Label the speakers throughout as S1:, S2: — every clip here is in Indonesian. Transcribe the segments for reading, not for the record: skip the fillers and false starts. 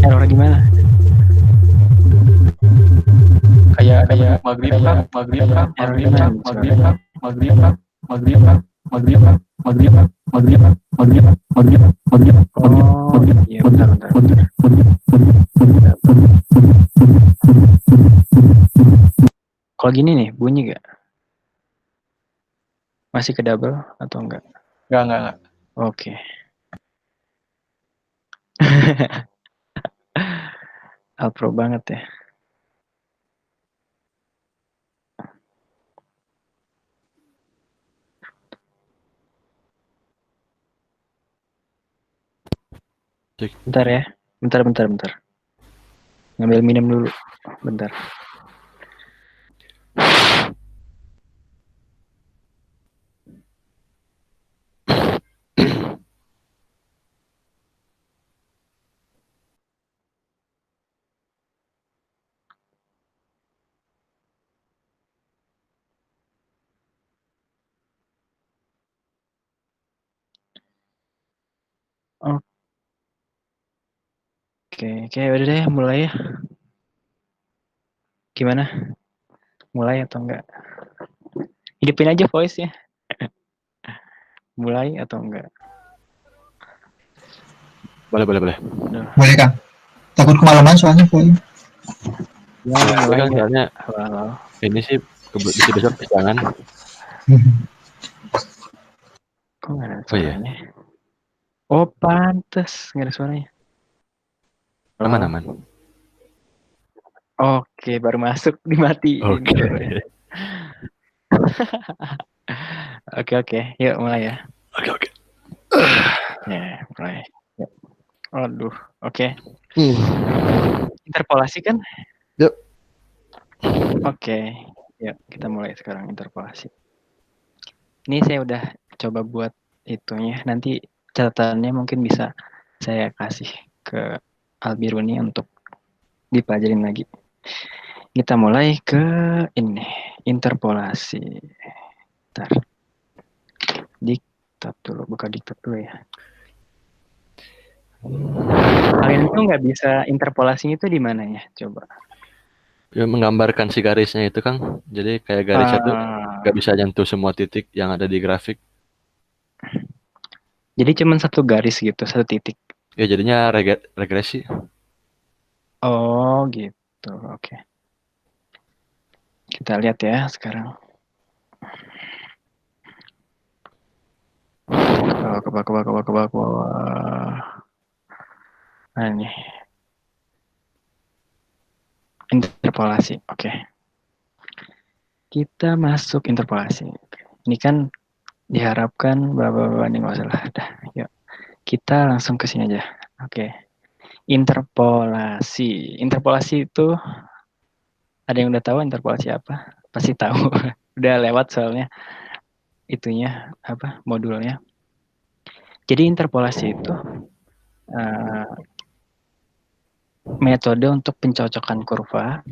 S1: Error gimana?
S2: Kayak ada menu maghrib kah, maghrib kah,
S1: Error
S2: maghrib
S1: gimana
S2: kah,
S1: nih
S2: maghrib
S1: suaranya?
S2: kah, maghrib kah, maghrib kah, maghrib kah, maghrib kah, maghrib kah, maghrib kah, maghrib kah, maghrib kah,
S1: Oh iya, bentar. Kalau gini nih, bunyi gak? Masih ke double atau enggak?
S2: Enggak.
S1: Oke. Alpro banget ya. Bentar ya. Bentar. Ngambil minum dulu. Bentar. Oke, udah deh, mulai ya. Gimana? Mulai atau enggak? Hidupin aja voice-nya. Mulai atau enggak?
S3: Boleh.
S1: Udah.
S4: Boleh Kang. Takut kemalaman soalnya poin.
S1: Ya,
S3: Ya,
S1: mulai
S3: kan
S1: ya.
S3: soalnya
S1: Halo.
S3: ini sih besok jangan.
S1: Kok nggak ada
S3: Oh iya,
S1: suaranya? Oh, pantes nggak ada suaranya. Halo.
S3: aman.
S1: Oke, baru masuk dimatiin.
S3: Oke.
S1: Oke. Yuk mulai ya.
S3: Oke.
S1: Ya, mulai. Yuk. Aduh, oke. Interpolasi kan?
S3: Yuk.
S1: Oke. Yuk, kita mulai sekarang interpolasi. Ini saya udah coba buat itunya. Nanti catatannya mungkin bisa saya kasih ke Albiruni untuk dipelajarin lagi. Kita mulai ke ini, interpolasi. Bentar. Buka diktat dulu ya. Kalian tuh nggak bisa interpolasinya itu di mana ya? Coba.
S3: Ya, menggambarkan si garisnya itu Kang. Jadi kayak garisnya tuh nggak bisa nyentuh semua titik yang ada di grafik.
S1: Jadi cuma satu garis gitu, satu titik.
S3: Ya jadinya regresi.
S1: Oh gitu, oke. Kita lihat ya sekarang. Ke bawah. Nah ini. Interpolasi, oke. Kita masuk interpolasi. Ini kan diharapkan bla ini nggak salah. Dah, yuk. Kita langsung ke sini aja. Oke. Interpolasi itu ada yang udah tahu interpolasi apa? Pasti tahu. Udah lewat soalnya itunya apa modulnya. Jadi interpolasi itu metode untuk pencocokan kurva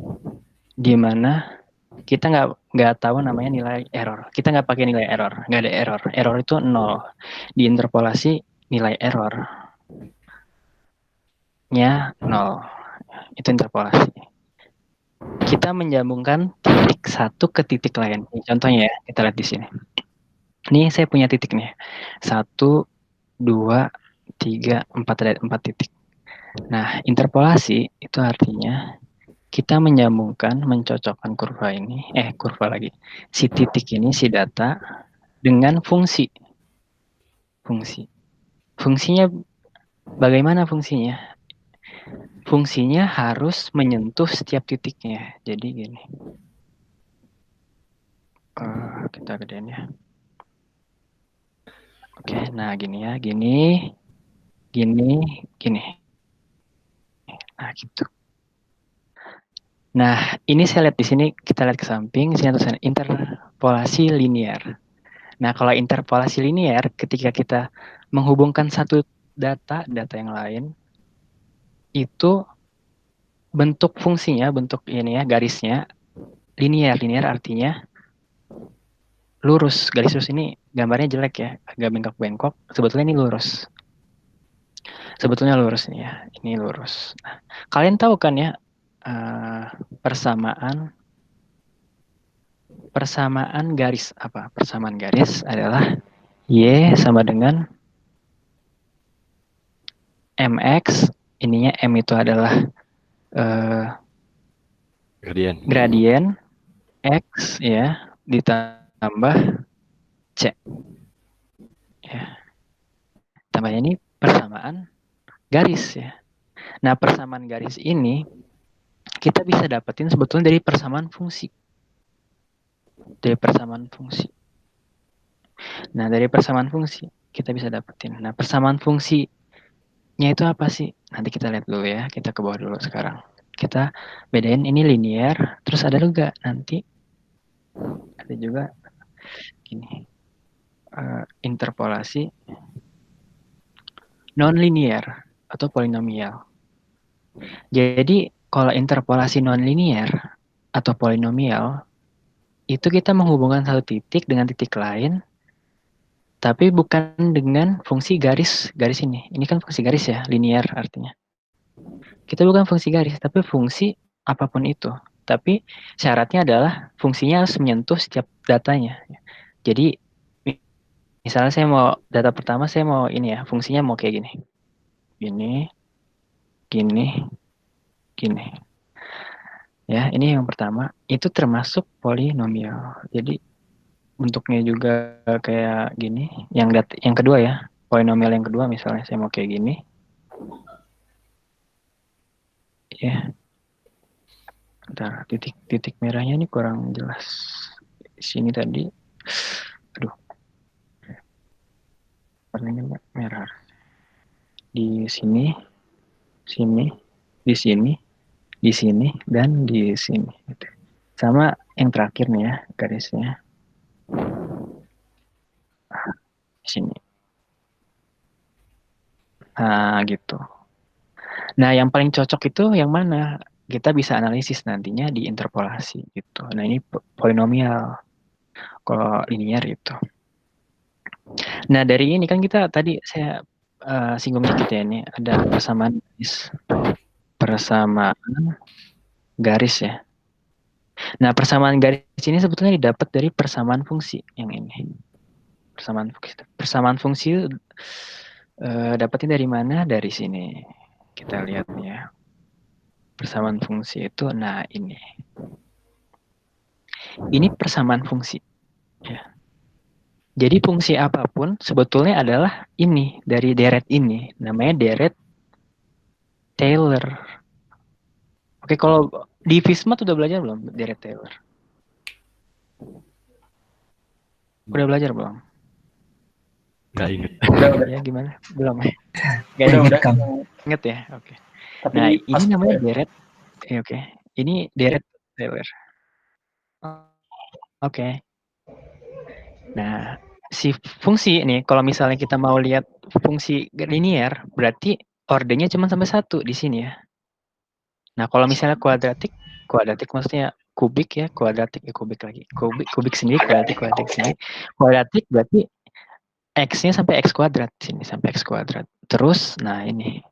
S1: di mana kita nggak tahu namanya nilai error. Kita nggak pakai nilai error, nggak ada error. Error itu 0. Di interpolasi nilai errornya 0. Itu interpolasi. Kita menyambungkan titik satu ke titik lain. Contohnya ya, kita lihat di sini. Ini saya punya titik nih. 1, 2, 3, 4, ada 4 titik. Nah, interpolasi itu artinya kita mencocokkan kurva ini, si titik ini, si data dengan fungsi. Fungsinya bagaimana fungsinya? Fungsinya harus menyentuh setiap titiknya. Jadi gini. Kita gedein ya. Oke, nah gini ya, gini. Nah, gitu. Nah, ini saya lihat di sini, kita lihat ke samping, sini tulisan interpolasi linear. Nah, kalau interpolasi linear, ketika kita menghubungkan satu data yang lain, itu bentuk fungsinya, bentuk ini ya, garisnya, linear artinya lurus. Garis lurus ini gambarnya jelek ya, agak bengkok-bengkok, sebetulnya ini lurus. Sebetulnya lurus nih ya, ini lurus. Nah, kalian tahu kan ya, persamaan garis apa? Persamaan garis adalah Y sama dengan MX, ininya M itu adalah
S3: Gradien.
S1: gradien X ya, ditambah C. Ya. Tambahnya ini persamaan garis ya. Nah, persamaan garis ini kita bisa dapetin sebetulnya dari persamaan fungsi. Dari persamaan fungsi. Nah, dari persamaan fungsi kita bisa dapetin. Nah, persamaan fungsinya itu apa sih? Nanti kita lihat dulu ya. Kita ke bawah dulu sekarang. Kita bedain ini linear, terus ada juga nanti ada juga ini interpolasi non-linear atau polinomial. Jadi kalau interpolasi non-linear atau polinomial itu kita menghubungkan satu titik dengan titik lain, tapi bukan dengan fungsi garis ini. Ini kan fungsi garis ya, linear artinya. Kita bukan fungsi garis, tapi fungsi apapun itu. Tapi syaratnya adalah fungsinya harus menyentuh setiap datanya. Jadi misalnya saya mau data pertama saya mau ini ya, fungsinya mau kayak gini. Gini, gini, gini. Ya, ini yang pertama, itu termasuk polinomial. Jadi bentuknya juga kayak gini. Yang kedua ya, polinomial yang kedua misalnya saya mau kayak gini. Ya. Bentar, titik merahnya ini kurang jelas. Di sini tadi. Aduh. Warnanya merah. Di sini, di sini, dan di sini. Sama yang terakhir nih ya, garisnya. Di sini. Nah, gitu. Nah, yang paling cocok itu yang mana? Kita bisa analisis nantinya di interpolasi gitu. Nah, ini polinomial. Kalau linear itu. Nah, dari ini kan kita tadi saya singgung dikit ya, ini ada persamaan garis ya. Nah, persamaan garis ini sebetulnya didapat dari persamaan fungsi yang ini. Persamaan fungsi dapatnya dari mana? Dari sini. Kita lihat ya. Persamaan fungsi itu, nah ini. Ini persamaan fungsi. Ya. Jadi fungsi apapun sebetulnya adalah ini, dari deret ini. Namanya deret Taylor. Oke, kalau di Visma udah belajar belum deret Taylor? Udah belajar belum?
S3: Nggak inget.
S2: Udah.
S1: Ya gimana? Belum ya?
S2: Udah.
S1: Ingat ya? Oke.
S2: Tapi
S1: Nah, ini
S2: pas
S1: namanya deret. Oke. Ini deret Taylor. Oke. Nah, si fungsi ini kalau misalnya kita mau lihat fungsi linear, berarti ordernya cuma sampai 1 di sini ya. Nah, kalau misalnya kuadratik maksudnya kubik ya, kuadratik lagi. Kubik sendiri, kuadratik sendiri. Kuadratik berarti X-nya sampai X kuadrat sini, sampai X kuadrat. Terus, nah ini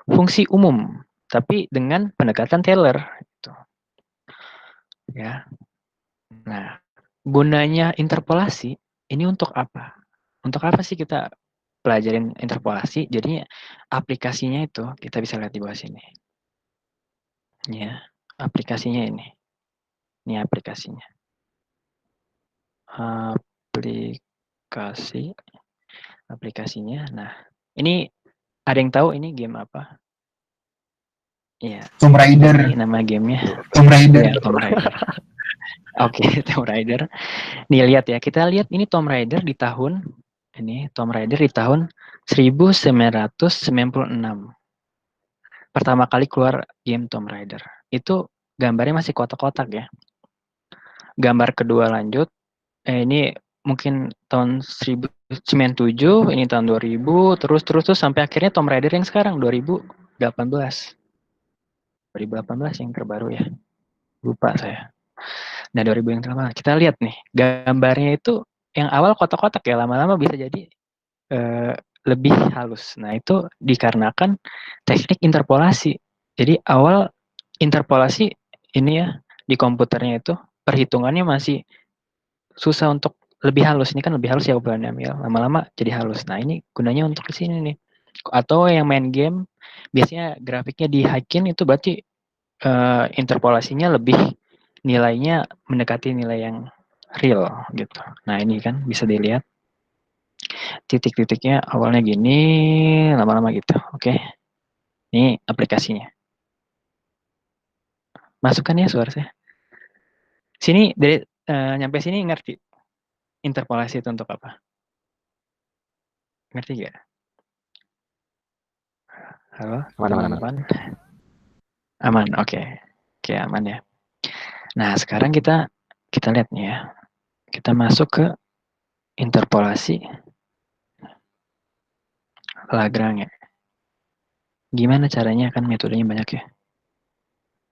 S1: fungsi umum, tapi dengan pendekatan Taylor gitu. Ya. Nah, gunanya interpolasi ini untuk apa? Untuk apa sih kita pelajarin interpolasi? Jadi aplikasinya itu kita bisa lihat di bawah sini. Ya, aplikasinya ini. Ini aplikasinya. Aplikasinya. Nah, ini ada yang tahu ini game apa? Iya.
S4: Tomb Raider.
S1: Ini nama gamenya.
S4: Tomb Raider.
S1: Ya, Tomb Raider. Oke, Tomb Raider. Nih lihat ya, kita lihat ini Tomb Raider di tahun 1996. Pertama kali keluar game Tomb Raider. Itu gambarnya masih kotak-kotak ya. Gambar kedua lanjut, ini mungkin tahun 1997, ini tahun 2000, terus sampai akhirnya Tomb Raider yang sekarang 2018. 2018 yang terbaru ya. Lupa saya. Nah, 2000 yang terbaru. Kita lihat nih, gambarnya itu yang awal kotak-kotak ya, lama-lama bisa jadi lebih halus. Nah, itu dikarenakan teknik interpolasi. Jadi awal interpolasi ini ya di komputernya itu perhitungannya masih susah untuk lebih halus. Ini kan lebih halus ya polinomial. Lama-lama jadi halus. Nah, ini gunanya untuk ke sini nih. Atau yang main game biasanya grafiknya di high-kin itu berarti interpolasinya lebih nilainya mendekati nilai yang real gitu. Nah, ini kan bisa dilihat titik-titiknya awalnya gini, lama-lama gitu. Oke. Ini aplikasinya. Masukkan ya suara saya. Sini dari nyampe sini ngerti interpolasi itu untuk apa? Ngerti gak? Halo, teman-teman. Aman, oke. Oke, aman ya. Nah, sekarang kita lihat nih ya. Kita masuk ke interpolasi Lagrange. Gimana caranya? Kan metodenya banyak ya.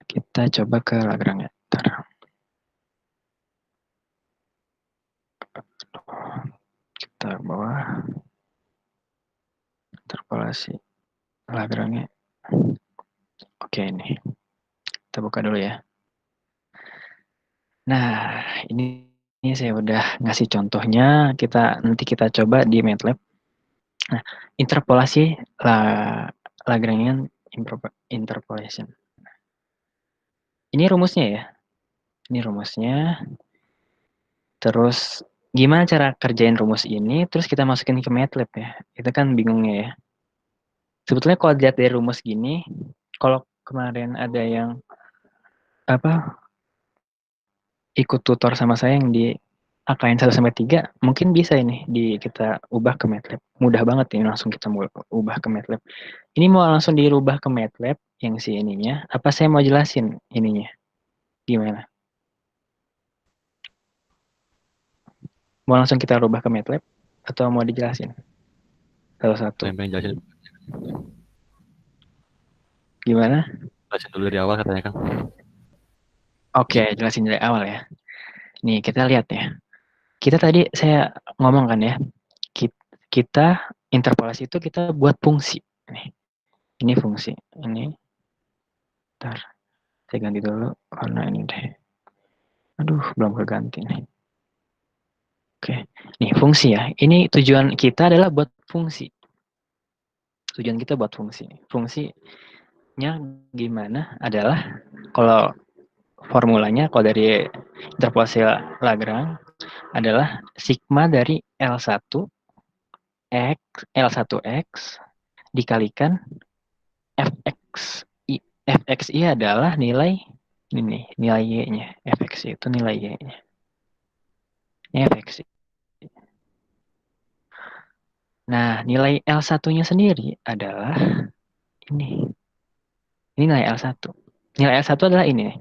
S1: Kita coba ke Lagrange. Bentar. Kita bawah interpolasi Lagrange. Oke, ini. Kita buka dulu ya. Nah, ini saya udah ngasih contohnya. Nanti kita coba di MATLAB. Nah, interpolasi Lagrangian interpolation. Ini rumusnya ya. Ini rumusnya. Terus gimana cara kerjain rumus ini? Terus kita masukin ke MATLAB ya. Itu kan bingungnya ya. Sebetulnya kalau dilihat dari rumus gini, kalau kemarin ada yang ikut tutor sama saya yang di AKN 1 sampai 3, mungkin bisa ini kita ubah ke MATLAB. Mudah banget ini langsung kita ubah ke MATLAB. Ini mau langsung dirubah ke MATLAB yang si ininya, apa saya mau jelasin ininya? Gimana? Mau langsung kita rubah ke MATLAB atau mau dijelasin? Satu-satu.
S3: Pengen jelasin
S1: Gimana?
S3: dulu dari awal katanya Kang.
S1: Oke, jelasin dari awal ya. Nih, kita lihat ya. Kita tadi saya ngomong kan ya, kita interpolasi itu kita buat fungsi. Ini fungsi. Ini. Bentar. Saya ganti dulu warna ini deh. Aduh, belum keganti nih. Oke. Nih, fungsi ya. Ini tujuan kita adalah buat fungsi. Tujuan kita buat fungsi. Fungsinya gimana adalah kalau formulanya kalau dari interpolasi Lagrange adalah sigma dari L1x dikalikan fxi. Fxi adalah nilai ini nilai y-nya. Fxi itu nilai y-nya. Ini fxi. Nah, nilai L1-nya sendiri adalah ini. Ini nilai L1. Nilai L1 adalah ini.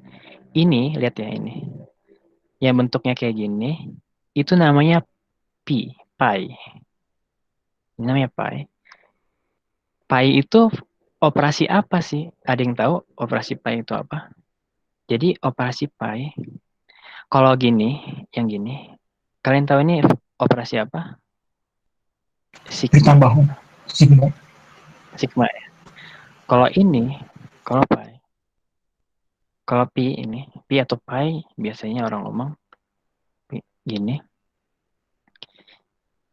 S1: Ini, lihat ya ini. Yang bentuknya kayak gini, itu namanya pi. Ini namanya pi. Pi itu operasi apa sih? Ada yang tahu operasi pi itu apa? Jadi operasi pi, kalau gini, yang gini, kalian tahu ini operasi apa? Sigma.
S4: Ditambahan sigma.
S1: Sigma ya. Kalau ini, kalau pi ini, pi atau pi, biasanya orang ngomong gini.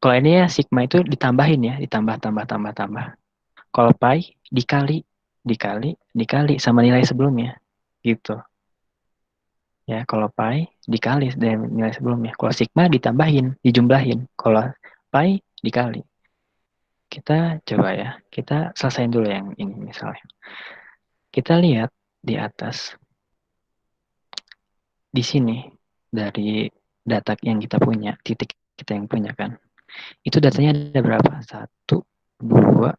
S1: Kalau ini ya sigma itu ditambahin ya, tambah. Kalau pi dikali sama nilai sebelumnya, gitu. Ya, kalau pi dikali dengan nilai sebelumnya. Kalau sigma ditambahin, dijumlahin. Kalau pi dikali. Kita coba ya, kita selesaiin dulu yang ini misalnya. Kita lihat di atas. Di sini, dari data yang kita punya, titik kita yang punya kan. Itu datanya ada berapa? 1, 2,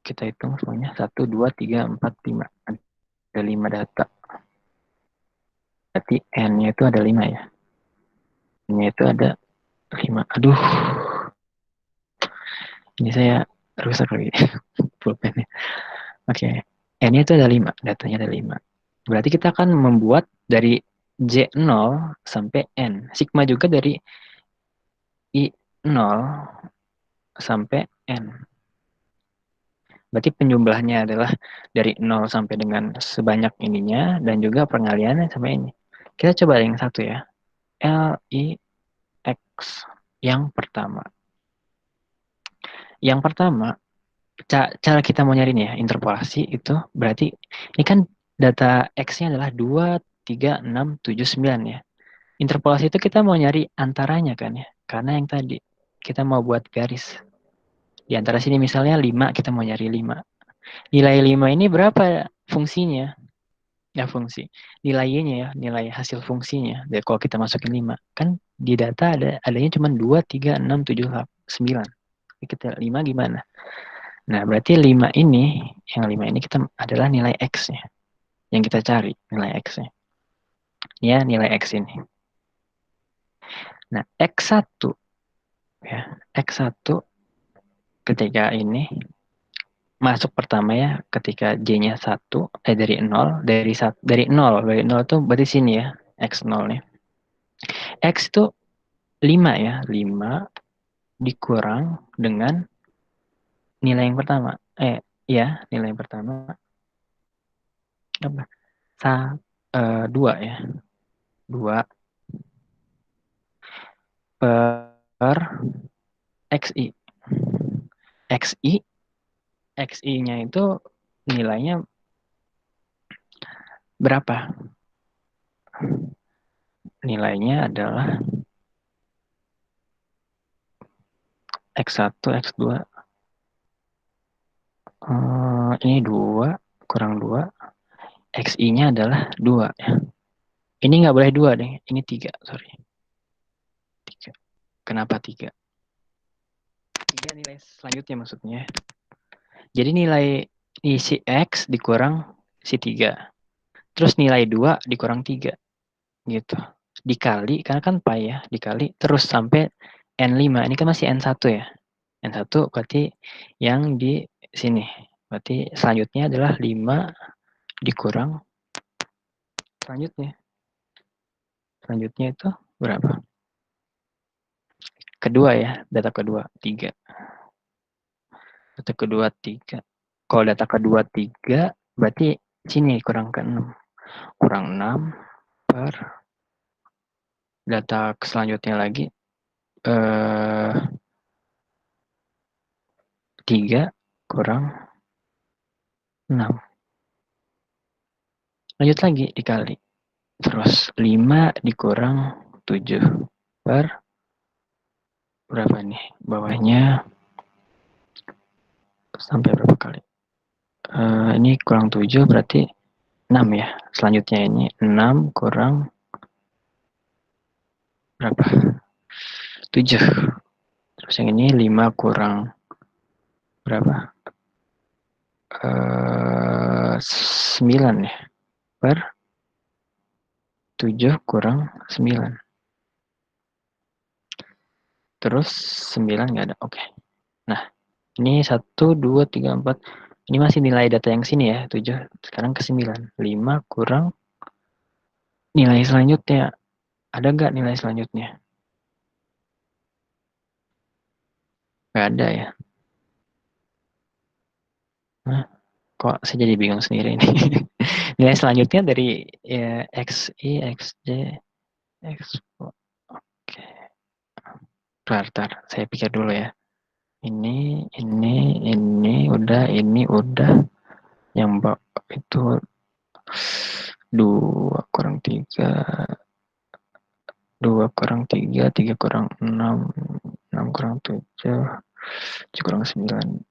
S1: kita hitung semuanya. 1, 2, 3, 4, 5. Ada 5 data. Berarti N-nya itu ada 5 ya. N-nya itu ada 5. Aduh. Ini saya rusak lagi. Pulpennya. Oke. N-nya itu ada 5. Datanya ada 5. Berarti kita akan membuat dari J0 sampai N. Sigma juga dari I0 sampai N. Berarti penjumlahnya adalah dari 0 sampai dengan sebanyak ininya, dan juga pengaliannya sampai ini. Kita coba yang satu ya. LIX yang pertama. Yang pertama, cara kita mau nyari nih ya, interpolasi itu berarti ini kan data X-nya adalah 2, 3, 6, 7, 9 ya. Interpolasi itu kita mau nyari antaranya kan ya. Karena yang tadi kita mau buat garis. Di antara sini misalnya 5, kita mau nyari 5. Nilai 5 ini berapa fungsinya? Ya fungsi. Nilai Y-nya ya, nilai hasil fungsinya. Jadi kalau kita masukin 5, kan di data adanya cuma 2, 3, 6, 7, 9. Kita 5 gimana? Nah, berarti 5 ini, yang 5 ini kita adalah nilai X-nya. Yang kita cari, nilai X-nya. Ya, nilai X ini. Nah, X1 ya, X1 ketika ini masuk pertama ya, ketika J-nya 1 dari 0, dari 0 itu berarti sini ya, X0 nih. X itu 5 ya, 5 dikurang dengan nilai yang pertama. Ya, nilai yang pertama apa? 2 ya. 2 per XI. XI-nya itu nilainya berapa? Nilainya adalah X1, X2. Ini 2 kurang 2. XI-nya adalah 2 ya. Ini nggak boleh 2 deh. Ini 3, sorry. 3. Kenapa 3? 3 nilai selanjutnya maksudnya. Jadi nilai si X dikurang si 3. Terus nilai 2 dikurang 3. Gitu. Dikali, karena kan pi ya, dikali terus sampai N5. Ini kan masih N1 ya. N1 berarti yang di sini. Berarti selanjutnya adalah 5 dikurang selanjutnya. Selanjutnya itu berapa? Kedua ya, data kedua 3. Data kedua 3. Kalau data kedua 3, berarti sini kurang ke 6. Kurang 6 per data selanjutnya lagi 3 kurang 6. Lanjut lagi dikali. Terus 5 dikurang 7 per berapa nih? Bawahnya sampai berapa kali? Ini kurang 7 berarti 6 ya. Selanjutnya ini 6 kurang berapa? 7. Terus yang ini 5 kurang berapa? 9 ya. Per 7 kurang 9. Terus 9 nggak ada. Oke. Nah, ini 1, 2, 3, 4. Ini masih nilai data yang sini ya, 7. Sekarang ke 9. 5 kurang nilai selanjutnya. Ada nggak nilai selanjutnya? Nggak ada ya. Nah, kok saya jadi bingung sendiri ini. Nilai selanjutnya dari ya, XI, XJ, X. Oke. Bentar, saya pikir dulu ya. Ini udah, ini udah. Yang itu 2 kurang 3, 2 kurang 3, 3 kurang 6, 6 kurang 7, 7 kurang 9.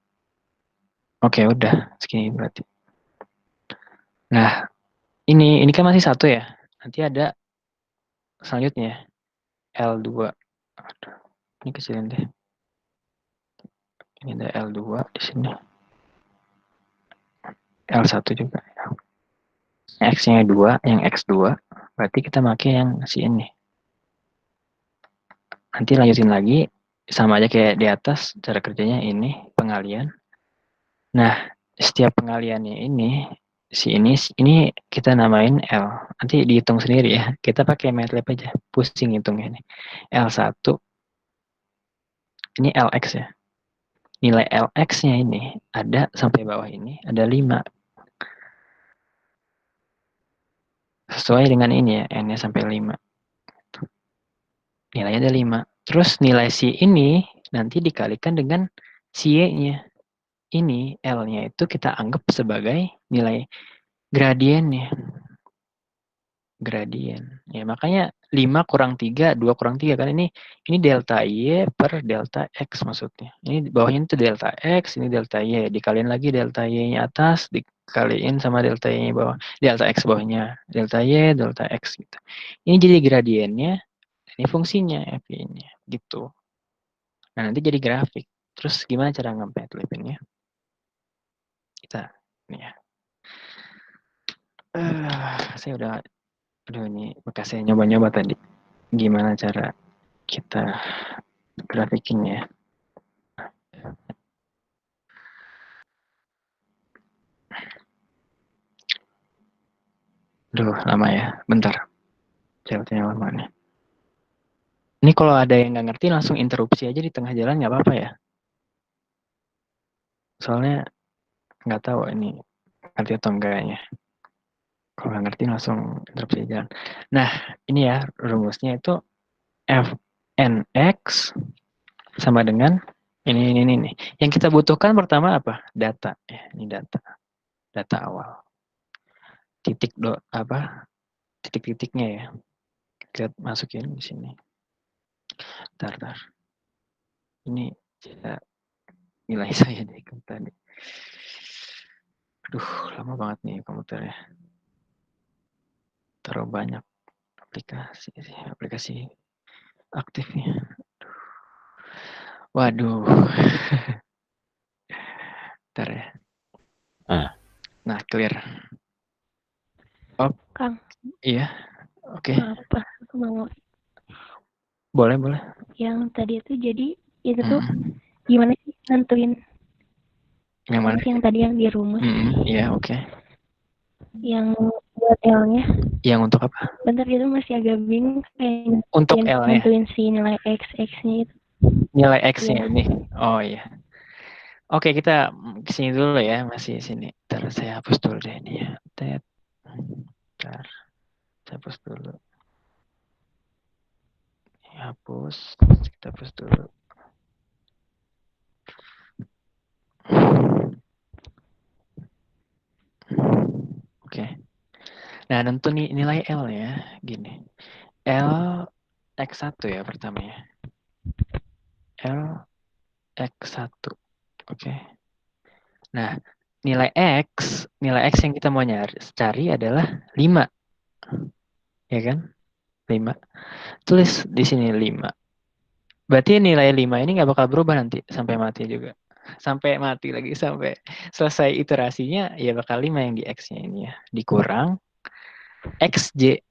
S1: Oke, udah segini berarti. Nah, ini kan masih 1 ya. Nanti ada selanjutnya L2. Aduh, ini kecilin deh. Ini ada L2 di sini. L1 juga ya. X-nya 2, yang X2. Berarti kita pakai yang si ini. Nanti lanjutin lagi, sama aja kayak di atas, cara kerjanya ini, pengalian. Nah, setiap pengaliannya ini, ini kita namain L. Nanti dihitung sendiri ya. Kita pakai MATLAB aja, pusing hitungnya ini. L1, ini LX ya. nilai Lx-nya ini ada sampai bawah ini ada 5. Sesuai dengan ini ya, n-nya sampai 5. Nilainya ada 5. Terus nilai si ini nanti dikalikan dengan si y-nya. Ini L-nya itu kita anggap sebagai nilai gradiennya. Gradien. Ya, makanya 5 kurang 3, 2 kurang 3 kan ini delta Y per delta X maksudnya. Ini bawahnya itu delta X, ini delta Y. Dikaliin lagi delta Y-nya atas, dikaliin sama delta Y-nya bawah. Delta X bawahnya, delta Y, delta X gitu. Ini jadi gradiennya, ini fungsinya F-nya gitu. Nah, nanti jadi grafik. Terus gimana cara nge-matlabbing-nya? Kita ini ya. Saya udah aduh ini bekas saya nyoba-nyoba tadi. Gimana cara kita grafiking ya. Duh, lama ya. Bentar. Jawabannya lama nih. Ini kalau ada yang nggak ngerti langsung interupsi aja di tengah jalan nggak apa-apa ya. Soalnya nggak tahu ini ngerti atau enggaknya. Kalau nggak ngerti langsung interupsi jalan. Nah, ini ya rumusnya itu Fnx sama dengan ini nih. Yang kita butuhkan pertama apa? Data. Ya, ini data. Data awal. Titik-titiknya ya. Kita masukin di sini. Bentar. Ini nilai saya deh tadi. Aduh, lama banget nih komputernya. Terlalu banyak aplikasi aktifnya. Waduh. Bentar ya. Nah, clear. Oh,
S5: Kang.
S1: Iya. Oke.
S5: Apa? Aku mau.
S1: Boleh.
S5: Yang tadi itu jadi itu tuh gimana sih nentuin?
S1: Yang mana?
S5: Yang tadi yang di rumah.
S1: Iya, oke.
S5: Yang buat L-nya.
S1: Yang untuk apa?
S5: Bentar itu masih agak bingung kayak
S1: untuk L-nya.
S5: Nentuin si nilai X-nya itu.
S1: Nilai X-nya ini. Oh iya. Oke, kita kesini dulu ya, masih sini. Ntar saya hapus dulu deh ini ya. Bentar. Saya hapus dulu. Hapus. Kita hapus dulu. Oke. Nah, tentu nilai L ya. Gini. L X1 ya pertama ya. L X1. Oke. Nah, nilai X yang kita mau cari adalah 5. Ya kan? 5. Tulis di sini 5. Berarti nilai 5 ini nggak bakal berubah nanti sampai mati juga. Sampai mati lagi, sampai selesai iterasinya, ya bakal 5 yang di X-nya ini ya. Dikurang XJ.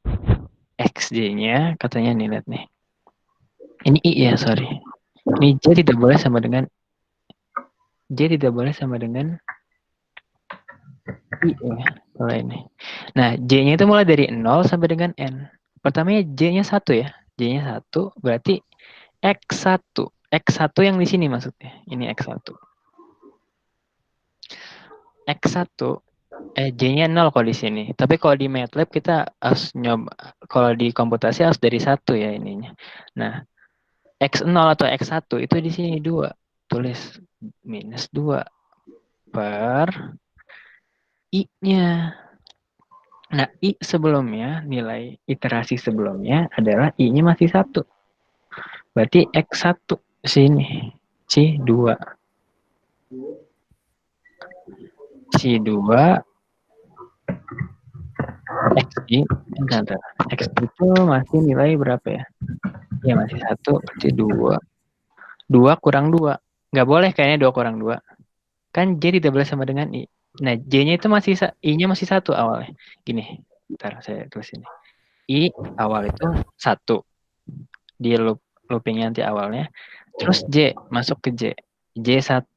S1: XJ-nya katanya nih, lihat nih. Ini I ya, sorry. Ini J tidak boleh sama dengan I ya, kalau ini. Nah, J-nya itu mulai dari 0 sampai dengan N. Pertamanya J-nya 1 ya. J-nya 1 berarti X1. X1 yang di sini maksudnya. Ini X1. X1 J-nya 0 kalau di sini. Tapi kalau di MATLAB kita harus nyoba, kalau di komputasi harus dari 1 ya ininya. Nah, X0 atau X1 itu di sini 2. Tulis minus 2 per I-nya. Nah, I sebelumnya, nilai iterasi sebelumnya adalah I-nya masih 1. Berarti X1 sini. C2. C2 X itu masih nilai berapa ya? Ya masih 1, berarti 2. 2 kurang 2. Nggak boleh kayaknya 2 kurang 2. Kan J tidak boleh sama dengan I. Nah, J-nya itu I-nya masih 1 awalnya. Gini, bentar saya tulis ini. I awal itu 1. Di loopingnya nanti awalnya. Terus J, masuk ke J. J1.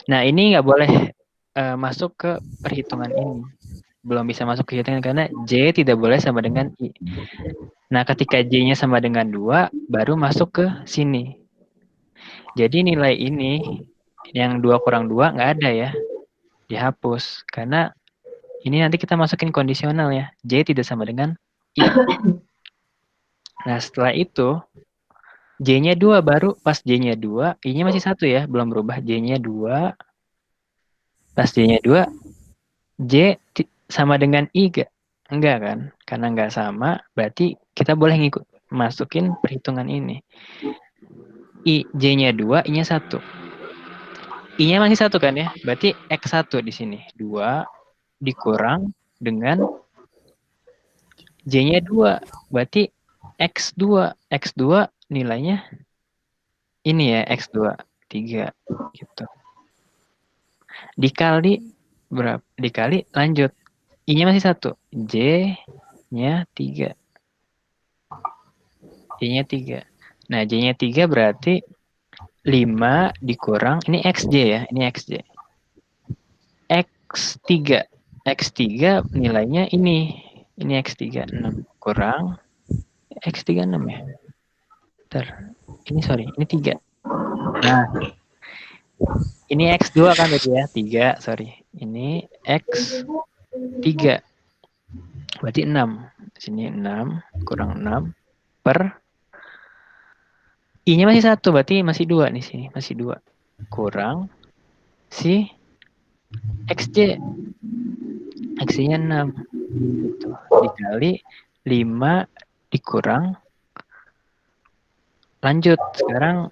S1: Nah, ini nggak boleh masuk ke perhitungan ini. Belum bisa masuk ke hitungan karena J tidak boleh sama dengan I. Nah, ketika J-nya sama dengan 2, baru masuk ke sini. Jadi nilai ini Yang 2 kurang 2 nggak ada ya. Dihapus. Karena ini nanti kita masukin kondisional ya. J tidak sama dengan I. Nah, setelah itu, J-nya 2 baru. Pas J-nya 2, I-nya masih 1 ya. Belum berubah. J-nya 2. Pas J-nya 2, J sama dengan I gak? Enggak kan? Karena enggak sama, berarti kita boleh masukin perhitungan ini. J-nya 2, I-nya 1. I-nya masih 1 kan ya? Berarti X1 di sini. 2 dikurang dengan J-nya 2. Berarti X2. X2 nilainya ini ya, X2. 3 gitu. Dikali berapa? Dikali lanjut. I-nya masih 1. J-nya 3. J-nya 3. Nah, J-nya 3 berarti 5 dikurang, ini XJ ya, ini XJ. X3. X3 nilainya ini X3, 6. Kurang, X3 6 ya. Bentar, ini sorry, ini 3. Nah, ini X2 kan tadi ya, 3, sorry. Ini X3. Berarti 6. Di sini 6, kurang 6, per I-nya masih 1, berarti masih 2 di sini, masih 2. Kurang si XJ. X-nya 6. Gitu. Dikali 5 dikurang. Lanjut, sekarang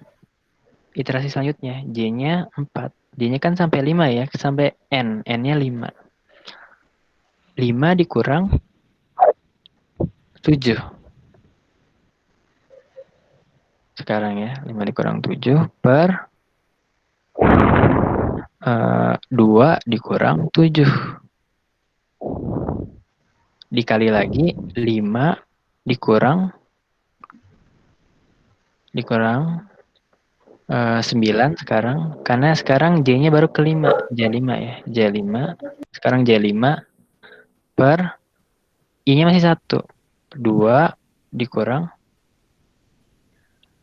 S1: iterasi selanjutnya. J-nya 4. J-nya kan sampai 5 ya, sampai N. N-nya 5. 5 dikurang 7. Sekarang ya, 5 dikurang 7 per 2 dikurang 7. Dikali lagi 5 dikurang 9 sekarang. Karena sekarang J-nya baru ke 5. J5 ya. J5. Sekarang J5 per I-nya masih 1. 2 dikurang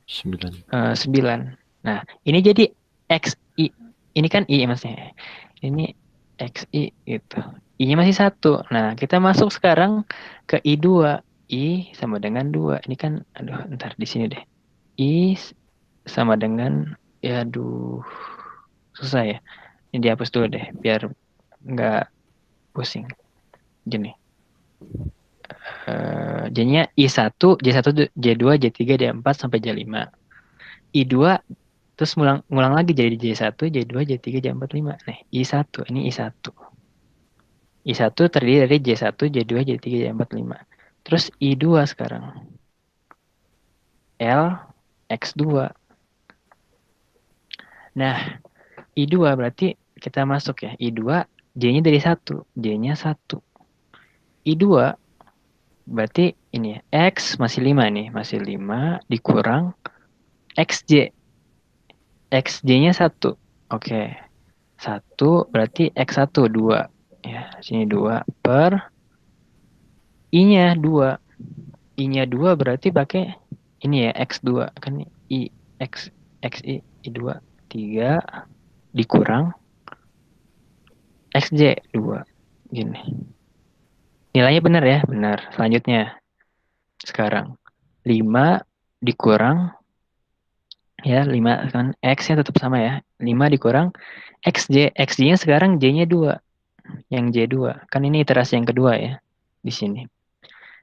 S3: 9.
S1: 9. Nah, ini jadi XI. Ini kan I maksudnya. Ini XI gitu. I-nya masih 1. Nah, kita masuk sekarang ke I2. I sama dengan 2. Ini kan, aduh, ntar di sini deh. I sama dengan, ya aduh, susah ya. Ini dihapus dulu deh, biar nggak pusing. Gini. J-nya I1, J1, J2, J3, J4 sampai J5. I2 terus ngulang lagi jadi J1, J2, J3, J4, 5. Nih, I1, ini I1. I1 terdiri dari J1, J2, J3, J4, 5. Terus I2 sekarang. L, X2. Nah, I2 berarti kita masuk ya. I2, J-nya dari 1. J-nya 1. I2 berarti ini ya. X masih 5 nih. Masih 5 dikurang XJ. XJ-nya 1. Oke. 1 berarti X1 2. Ya, sini 2 per I-nya 2. I-nya 2 berarti pakai ini ya, X2 kan I X XI I2 3 dikurang XJ 2. Gini. Nilainya benar ya? Benar. Selanjutnya sekarang 5 dikurang ya 5 kan X-nya tetap sama ya. 5 dikurang XJ. XJ-nya sekarang J-nya 2. Yang J2. Kan ini iterasi yang kedua ya. Di sini.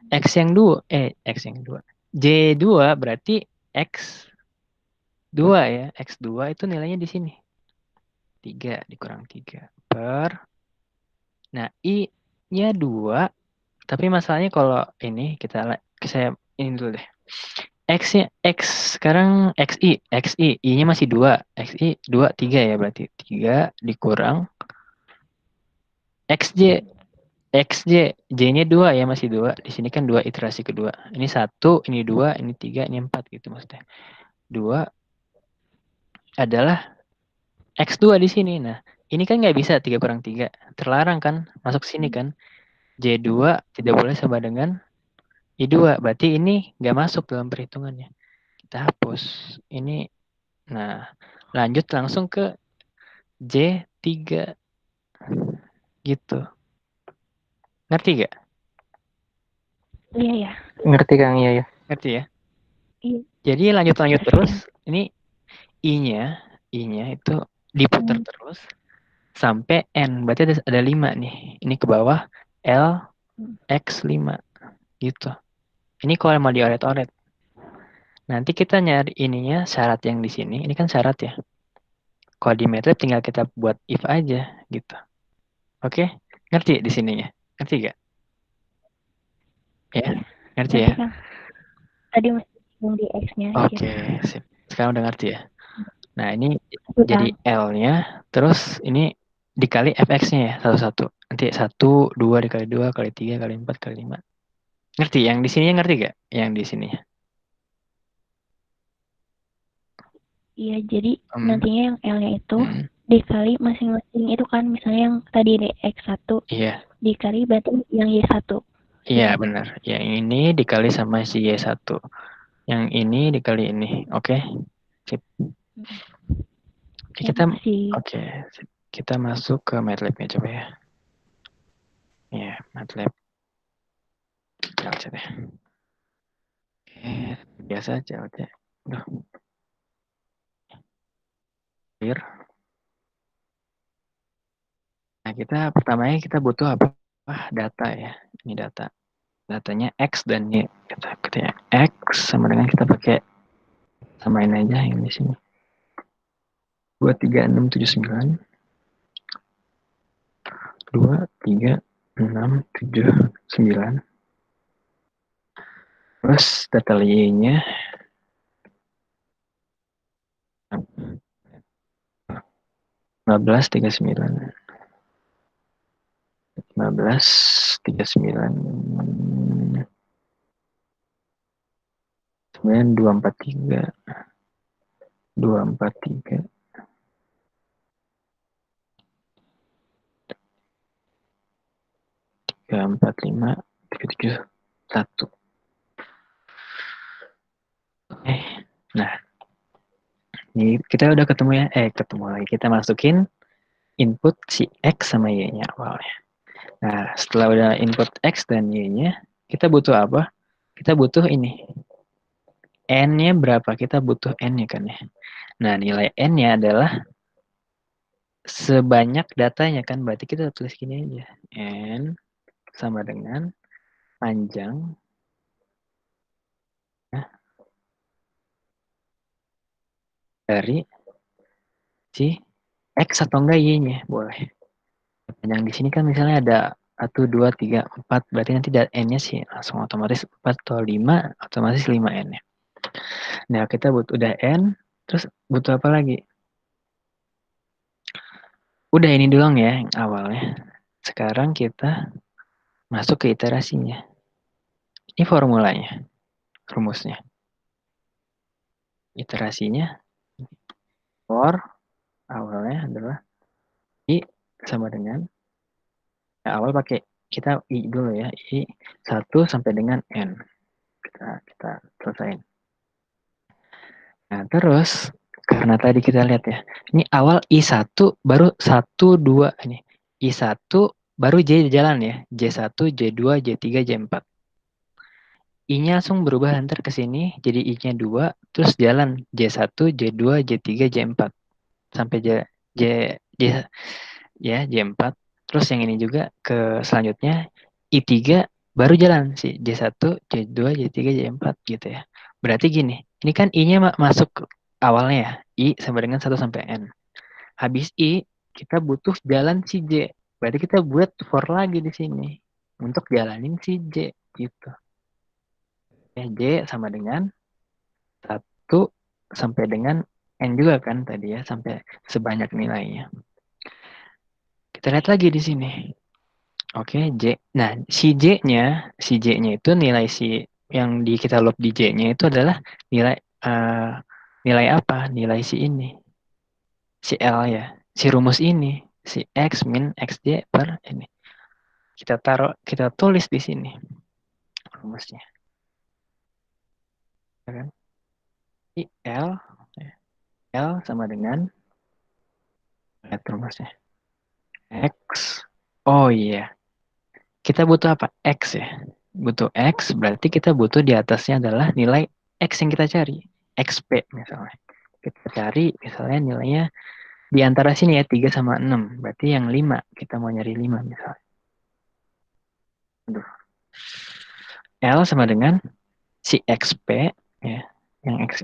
S1: X yang 2. X yang 2. J2 berarti X2 ya. X2 itu nilainya di sini. 3 dikurang 3 per. Nah, I-nya 2. Tapi masalahnya kalau ini saya ini dulu deh. X-nya X sekarang XI I-nya masih 2. XI 2 3 ya berarti. 3 dikurang XJ. XJ, J-nya 2 ya, masih 2. Di sini kan 2 iterasi kedua. Ini 1, ini 2, ini 3, ini 4 gitu maksudnya. 2 adalah X2 di sini. Nah, ini kan nggak bisa 3 kurang 3. Terlarang kan masuk sini kan. J2 tidak boleh sama dengan I2. Berarti ini nggak masuk dalam perhitungannya. Kita hapus. Ini, nah, lanjut langsung ke J3 gitu. Ngerti gak?
S5: Iya ya.
S6: Ngerti Kang, iya ya.
S1: Ngerti ya?
S5: Iya.
S1: Jadi lanjut terus. Ini I-nya itu diputar terus sampai N. Berarti ada 5 nih. Ini ke bawah L X 5 gitu. Ini kalau mau dioret-oret. Nanti kita nyari ininya syarat yang di sini. Ini kan syarat ya. Kalau di MATLAB tinggal kita buat if aja gitu. Oke? Ngerti di sininya? Ngerti gak? Ya,
S5: Iya.
S1: ngerti ya?
S5: Ngerti Kang. Tadi masih bingung di X-nya aja.
S1: Oke, sip. Sekarang udah ngerti ya? Nah, ini
S5: Satu,
S1: jadi
S5: Kang.
S1: L-nya, terus ini dikali fx-nya ya, satu-satu. Nanti 1, 2 dikali 2, kali 3, kali 4, kali 5. Ngerti? Yang di sini ngerti gak? Yang di sini.
S5: Iya, jadi nantinya yang L-nya itu
S1: Hmm,
S5: dikali masing-masing itu kan, misalnya yang tadi di X1
S1: iya,
S5: dikali berarti yang Y1.
S1: iya
S5: Gitu.
S1: benar. Yang ini dikali sama si Y1. Yang ini dikali ini. Oke? Sip. Oke,
S5: Ya, makasih.
S1: oke, sip. Kita masuk ke MATLAB-nya coba ya. Ya, MATLAB. Kita cek deh. Oke, biasa aja. Oke. Udah. Clear. Nah, pertamanya kita butuh apa? Data ya. Ini data. Datanya X dan Y. Kita ketiknya X sama dengan kita pakai samain aja yang di sini. 23679 2369. Terus data Y-nya 1539. 1539. 9243. 243. 345. 371. Nah, ini kita udah ketemu ya. Ketemu lagi. Kita masukin input si X sama Y-nya awalnya. Nah, setelah udah input X dan Y-nya, kita butuh apa? Kita butuh ini. N-nya berapa? Kita butuh N-nya kan ya. Nah, nilai N-nya adalah sebanyak datanya kan. Berarti kita tulis gini aja. N sama dengan panjang dari si X atau enggak Y-nya. Boleh. Panjang di sini kan misalnya ada 1, 2, 3, 4. Berarti nanti N-nya sih langsung otomatis 4 atau 5. Otomatis 5 N-nya. Nah, kita butuh udah N. Terus butuh apa lagi? Udah ini doang ya yang awalnya. Sekarang kita masuk ke iterasinya. Ini formulanya, rumusnya. Iterasinya for awalnya adalah I sama dengan awal pakai kita I dulu ya. I 1 sampai dengan N. Kita selesaiin. Nah, terus karena tadi kita lihat ya. Ini awal I1 baru 1 2 ini. I1 baru J jalan ya. J1, J2, J3, J4. I-nya langsung berubah ntar ke sini jadi I-nya 2 terus jalan J1, J2, J3, J4 sampai J J ya J4. Terus yang ini juga ke selanjutnya I3 baru jalan si J1, J2, J3, J4 gitu ya. Berarti gini, ini kan I-nya masuk awalnya ya, I sama dengan 1 sampai N. Habis I kita butuh jalan si J. Berarti kita buat for lagi di sini untuk jalanin si J gitu. J sama dengan 1 sampai dengan N juga kan tadi ya, sampai sebanyak nilainya. Kita lihat lagi di sini. Oke, J. Nah, si J-nya itu nilai si yang kita loop di J-nya itu adalah nilai nilai apa? Nilai si ini. Si L ya. Si rumus ini, si X min XJ per ini. Kita tulis di sini rumusnya. Ya kan? I L sama dengan Lihat rumusnya. X. Oh iya. Kita butuh apa? X ya. Butuh X, berarti kita butuh di atasnya adalah nilai X yang kita cari. XP misalnya. Kita cari misalnya nilainya di antara sini ya, 3 sama 6. Berarti yang 5. Kita mau nyari 5 misalnya. Aduh. L sama dengan si XP ya.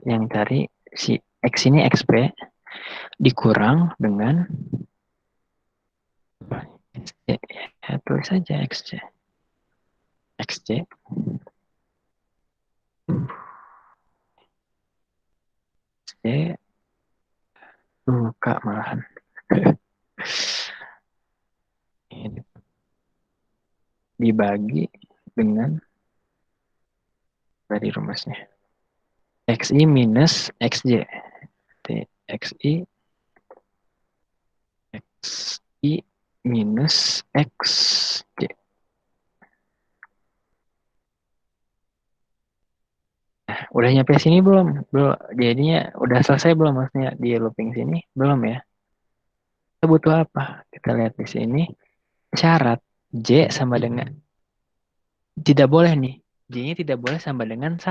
S1: Yang cari si X ini XP dikurang dengan XC. Ya, tulis saja XC. XC. XC. Luka malahan. Ini dibagi dengan dari rumusnya. XI minus XJ. XI minus XJ. Nah, udah nyampe sini belum? Belum. Jadinya udah selesai belum maksudnya di looping sini? Belum ya? Kita butuh apa? Kita lihat di sini. Syarat J sama dengan tidak boleh nih. J-nya tidak boleh sama dengan 1.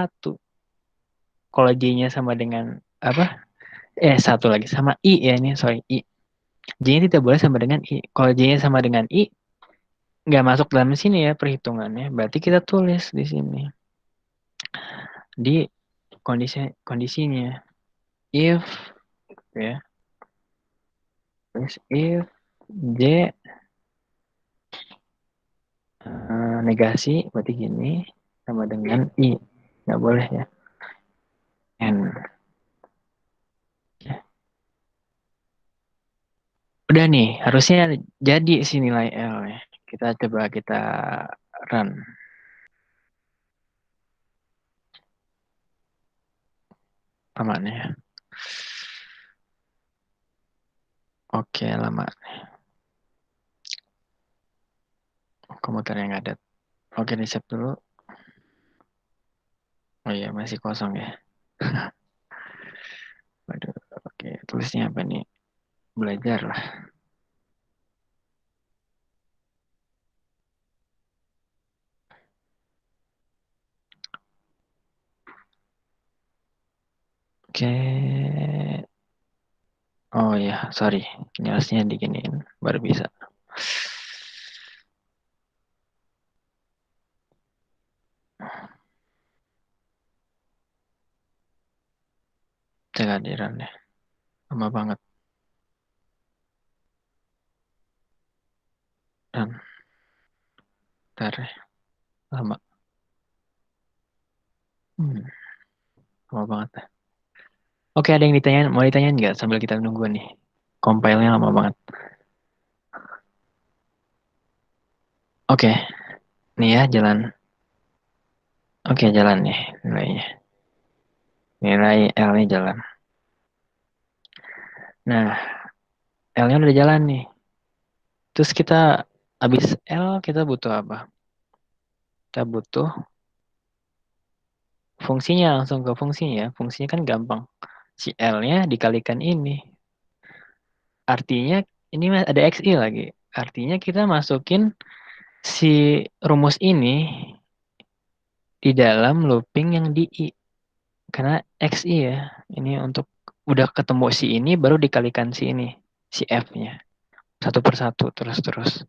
S1: Kalau J-nya sama dengan apa? Satu lagi sama I ya ini, sorry, I. J-nya tidak boleh sama dengan I. Kalau J-nya sama dengan I, nggak masuk dalam sini ya perhitungannya. Berarti kita tulis di sini. Di kondisinya. If, ya. Terus if J negasi, berarti gini, sama dengan I. Nggak boleh ya. N. Udah nih, harusnya jadi si nilai L ya. Kita coba kita run. Lama nih ya. Oke, lama. Komputer yang ada. Oke, di save dulu. Oh iya, masih kosong ya. Waduh, oke. Tulisnya apa nih? Belajar lah. Oke. Oh ya, sorry. Ini harusnya diginiin. Baru bisa. Kehadiran ya. Lama banget. Dan ntar ya. Lama. Lama banget ya. Oke, ada yang ditanyain? Mau ditanyain nggak sambil kita nunggu nih? Compile-nya lama banget. Oke. Nih ya, jalan. Oke, jalan nih nilainya. Nilai L-nya jalan. Nah, L-nya udah jalan nih. Terus kita habis L kita butuh apa? Kita butuh fungsinya, langsung ke fungsinya. Fungsinya kan gampang. Si L-nya dikalikan ini. Artinya ini ada XI lagi. Artinya kita masukin si rumus ini di dalam looping yang di I. Karena XI ya. Ini untuk udah ketemu si ini baru dikalikan si ini. Si F-nya. Satu persatu terus-terus.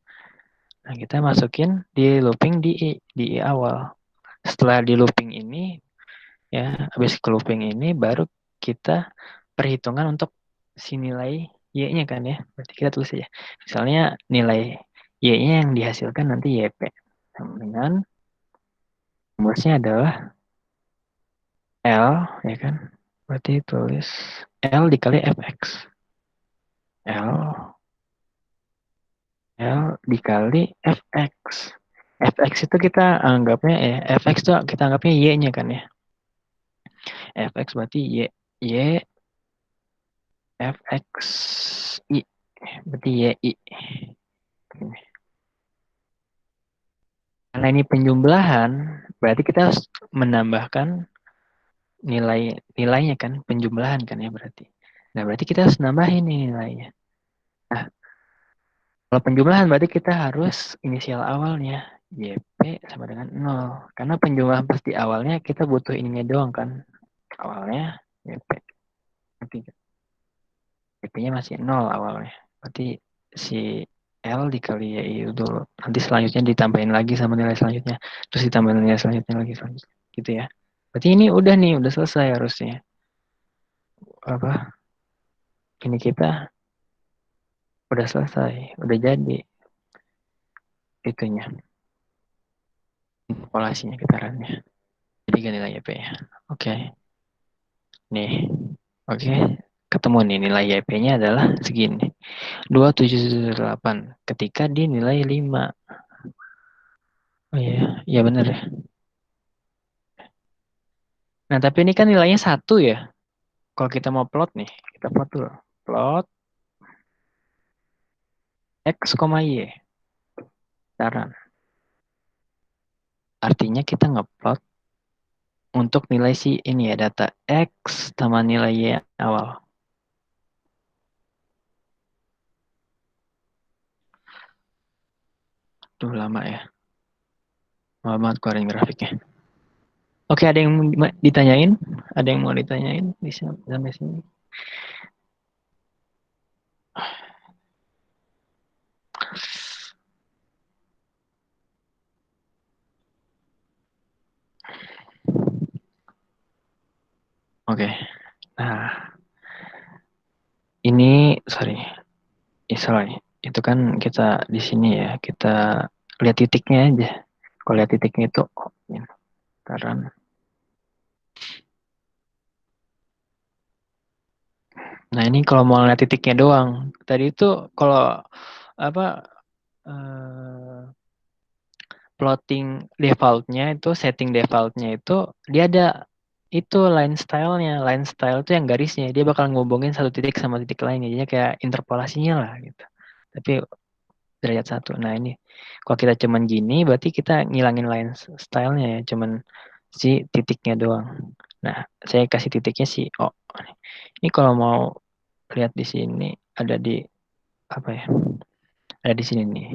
S1: Nah, kita masukin di looping di I awal. Setelah di looping ini, ya, habis ke looping ini, baru kita perhitungan untuk si nilai Y-nya kan ya. Berarti kita tulis aja. Misalnya nilai Y-nya yang dihasilkan nanti YP. Dengan rumusnya adalah L, ya kan. Berarti tulis L dikali FX. L dikali FX. FX itu kita anggapnya FX itu kita anggapnya Y-nya kan ya. FX berarti Y FX I. Berarti YI. Karena ini penjumlahan, berarti kita harus menambahkan nilainya kan, penjumlahan kan ya berarti. Nah, berarti kita harus nambahin nih nilainya. Nah, kalau penjumlahan berarti kita harus inisial awalnya YP sama dengan 0. Karena penjumlahan pasti awalnya kita butuh ininya doang kan. Awalnya YP. Berarti YP-nya masih 0 awalnya. Berarti si L dikali YI dulu. Nanti selanjutnya ditambahin lagi sama nilai selanjutnya. Terus ditambahin nilai selanjutnya lagi. Gitu ya. Berarti ini udah nih, udah selesai harusnya. Apa? Ini kita udah selesai. Udah jadi itunya. Interpolasinya getarannya. Jadi ganti nilai YP ya. Oke. Nih. Oke. Ketemu nih nilai YP-nya adalah segini. 2778 ketika dinilai 5. Oh iya, iya benar ya. Nah, tapi ini kan nilainya 1 ya. Kalau kita mau plot nih, kita plot dulu. Plot X, Y. Saran. Artinya kita ngeplot untuk nilai si ini ya, data X sama nilai Y awal. Tuh lama ya. Lama banget keluarin grafiknya. Oke, ada yang mau ditanyain? Ada yang mau ditanyain? Bisa sampai sini. Oke. Nah, ini sorry. Itu kan kita di sini ya, kita lihat titiknya aja. Kalau lihat titiknya itu, oh, ini. Taran. Nah ini kalau mau lihat titiknya doang. Tadi itu kalau apa plotting defaultnya itu setting defaultnya itu dia ada itu line style-nya. Line style itu yang garisnya. Dia bakal ngubungin satu titik sama titik lainnya. Jadi kayak interpolasinya lah gitu. Tapi derajat 1. Nah ini kalau kita cuman gini berarti kita ngilangin line style-nya ya. Cuman si titiknya doang. Nah saya kasih titiknya si O. Ini kalau mau lihat di sini ada di apa ya? Ada di sini nih.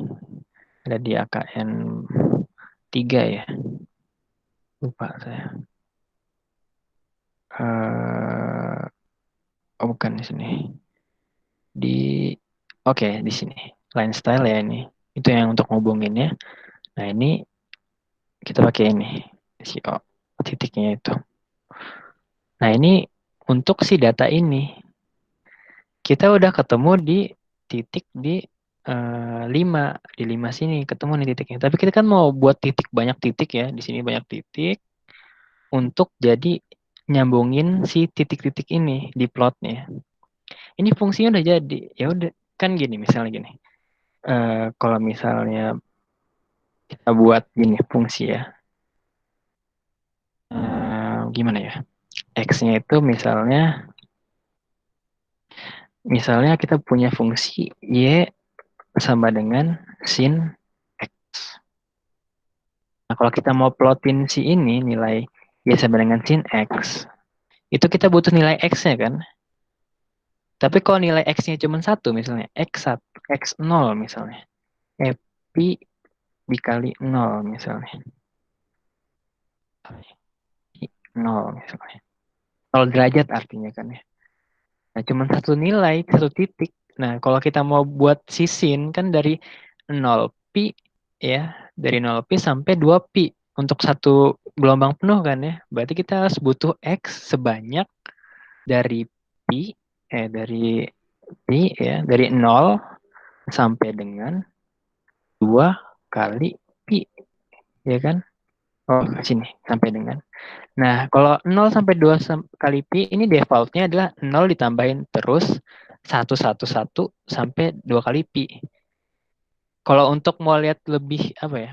S1: Ada di AKN 3 ya. Lupa saya. Oh bukan di sini. Di oke, di sini. Line style ya ini. Itu yang untuk ngubunginnya. Nah, ini kita pakai ini. Si O titiknya itu. Nah, ini untuk si data ini. Kita udah ketemu di titik di 5. Di 5 sini ketemu nih titiknya. Tapi kita kan mau buat titik banyak titik ya. Di sini banyak titik. Untuk jadi nyambungin si titik-titik ini di plotnya. Ini fungsinya udah jadi. Ya udah kan gini misalnya gini. Kalau misalnya kita buat gini fungsi ya. Gimana ya? X-nya itu misalnya kita punya fungsi Y sama dengan sin X. Nah, kalau kita mau plotin si ini nilai Y sama dengan sin X, itu kita butuh nilai X-nya kan? Tapi kalau nilai X-nya cuma 1 misalnya, X1, X0 misalnya, pi dikali 0 misalnya. 0 misalnya. 0 derajat artinya kan ya. Nah, cuma satu nilai, satu titik. Nah, kalau kita mau buat sisin kan dari 0 pi ya, dari 0 pi sampai 2 pi untuk satu gelombang penuh kan ya. Berarti kita harus butuh X sebanyak dari pi dari pi ya, dari 0 sampai dengan 2 kali pi ya kan? Oh, sini sampai dengan. Nah, kalau 0 sampai 2 kali pi ini defaultnya adalah 0 ditambahin terus 1 sampai 2 kali pi. Kalau untuk mau lihat lebih apa ya?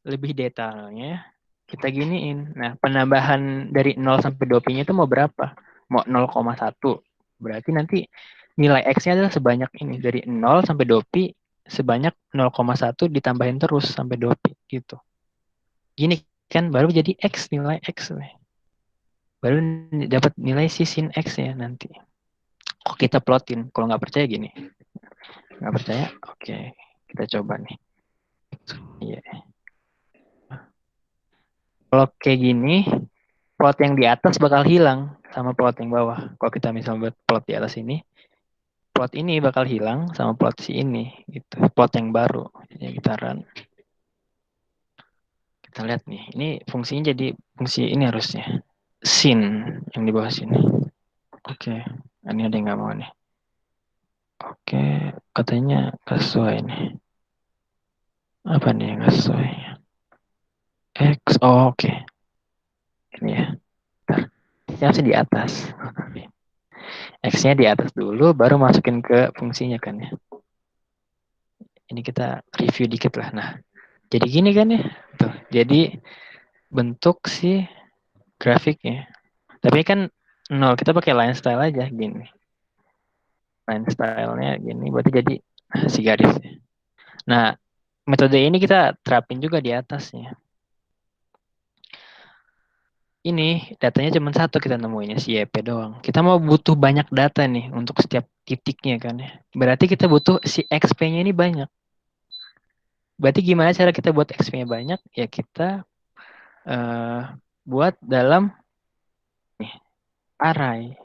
S1: Lebih detailnya kita giniin. Nah, penambahan dari 0 sampai 2 pi-nya itu mau berapa? Mau 0,1. Berarti nanti nilai X-nya adalah sebanyak ini dari 0 sampai 2 pi sebanyak 0,1 ditambahin terus sampai 2 pi gitu. Gini kan baru jadi X nilai X. Baru dapat nilai si sin X ya nanti. Kok kita plotin? Kalau nggak percaya gini. Nggak percaya? Oke, kita coba nih. Iya. Kalau kayak gini, plot yang di atas bakal hilang sama plot yang bawah. Kalau kita misalnya buat plot di atas ini, plot ini bakal hilang sama plot si ini, gitu. Plot yang baru. Jadi kita run. Kita lihat nih, ini fungsinya jadi fungsi ini harusnya. Scene yang di bawah sini. Oke, ini ada yang nggak mau nih. Oke, katanya nggak sesuai nih. Apa nih yang nggak sesuai? X, oh oke. Ini ya. Bentar. Ini harusnya di atas. X-nya di atas dulu, baru masukin ke fungsinya kan ya. Ini kita review dikit lah. Nah, jadi gini kan ya. Tuh, jadi bentuk si grafiknya. Tapi kan nol, kita pakai line style aja gini. Line style-nya gini, berarti jadi si garisnya. Nah, metode ini kita terapin juga di atasnya. Ini datanya cuma satu kita nemuinnya si YP doang. Kita mau butuh banyak data nih untuk setiap titiknya kan ya. Berarti kita butuh si XP-nya ini banyak. Berarti gimana cara kita buat XP-nya banyak? Ya kita buat dalam nih, array.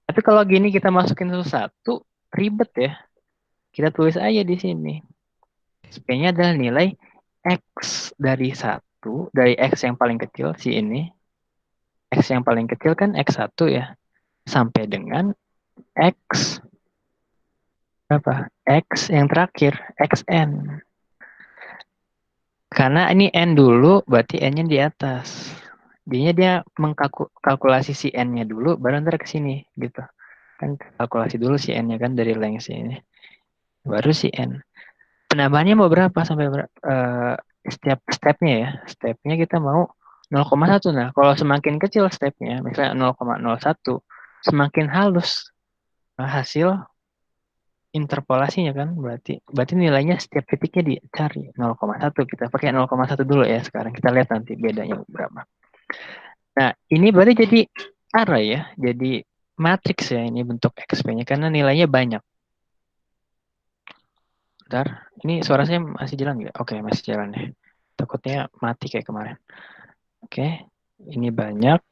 S1: Tapi kalau gini kita masukin satu ribet ya. Kita tulis aja di sini. XP-nya adalah nilai X dari satu, dari X yang paling kecil si ini. X yang paling kecil kan X1 ya. Sampai dengan X berapa? X yang terakhir, XN. Karena ini N dulu, berarti N-nya di atas. Jadinya dia mengkalkulasi si N-nya dulu, baru ntar ke sini gitu. Kan kalkulasi dulu si N-nya kan dari length ini. Baru si N. Penambahannya mau berapa sampai setiap stepnya ya. Stepnya kita mau 0,1. Nah, kalau semakin kecil stepnya, misalnya 0,01, semakin halus hasil interpolasinya kan, berarti nilainya setiap titiknya dicari 0,1. Kita pakai 0,1 dulu ya sekarang. Kita lihat nanti bedanya berapa. Nah, ini berarti jadi array ya. Jadi matriks ya ini bentuk XP-nya karena nilainya banyak. Bentar, ini suara saya masih jalan nggak? Oke, masih jalan ya. Takutnya mati kayak kemarin. Oke, ini banyak.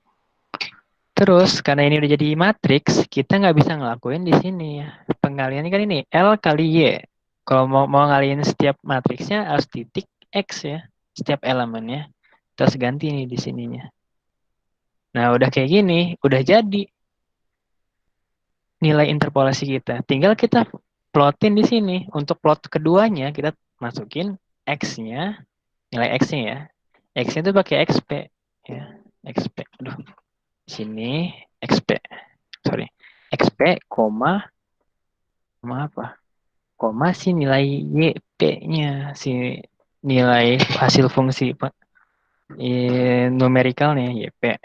S1: Terus karena ini udah jadi matriks, kita nggak bisa ngelakuin di sini ya. Pengalian kan ini L kali Y. Kalau mau ngaliin setiap matriksnya harus titik X ya. Setiap elemennya. Terus ganti nih di sininya. Nah udah kayak gini, udah jadi nilai interpolasi kita. Tinggal kita plotin di sini. Untuk plot keduanya kita masukin X-nya, nilai X-nya ya. X-nya itu pakai XP ya. XP. Aduh. Sini XP. Sorry. XP, koma apa? Koma si nilai YP-nya, si nilai hasil fungsi numerikalnya YP.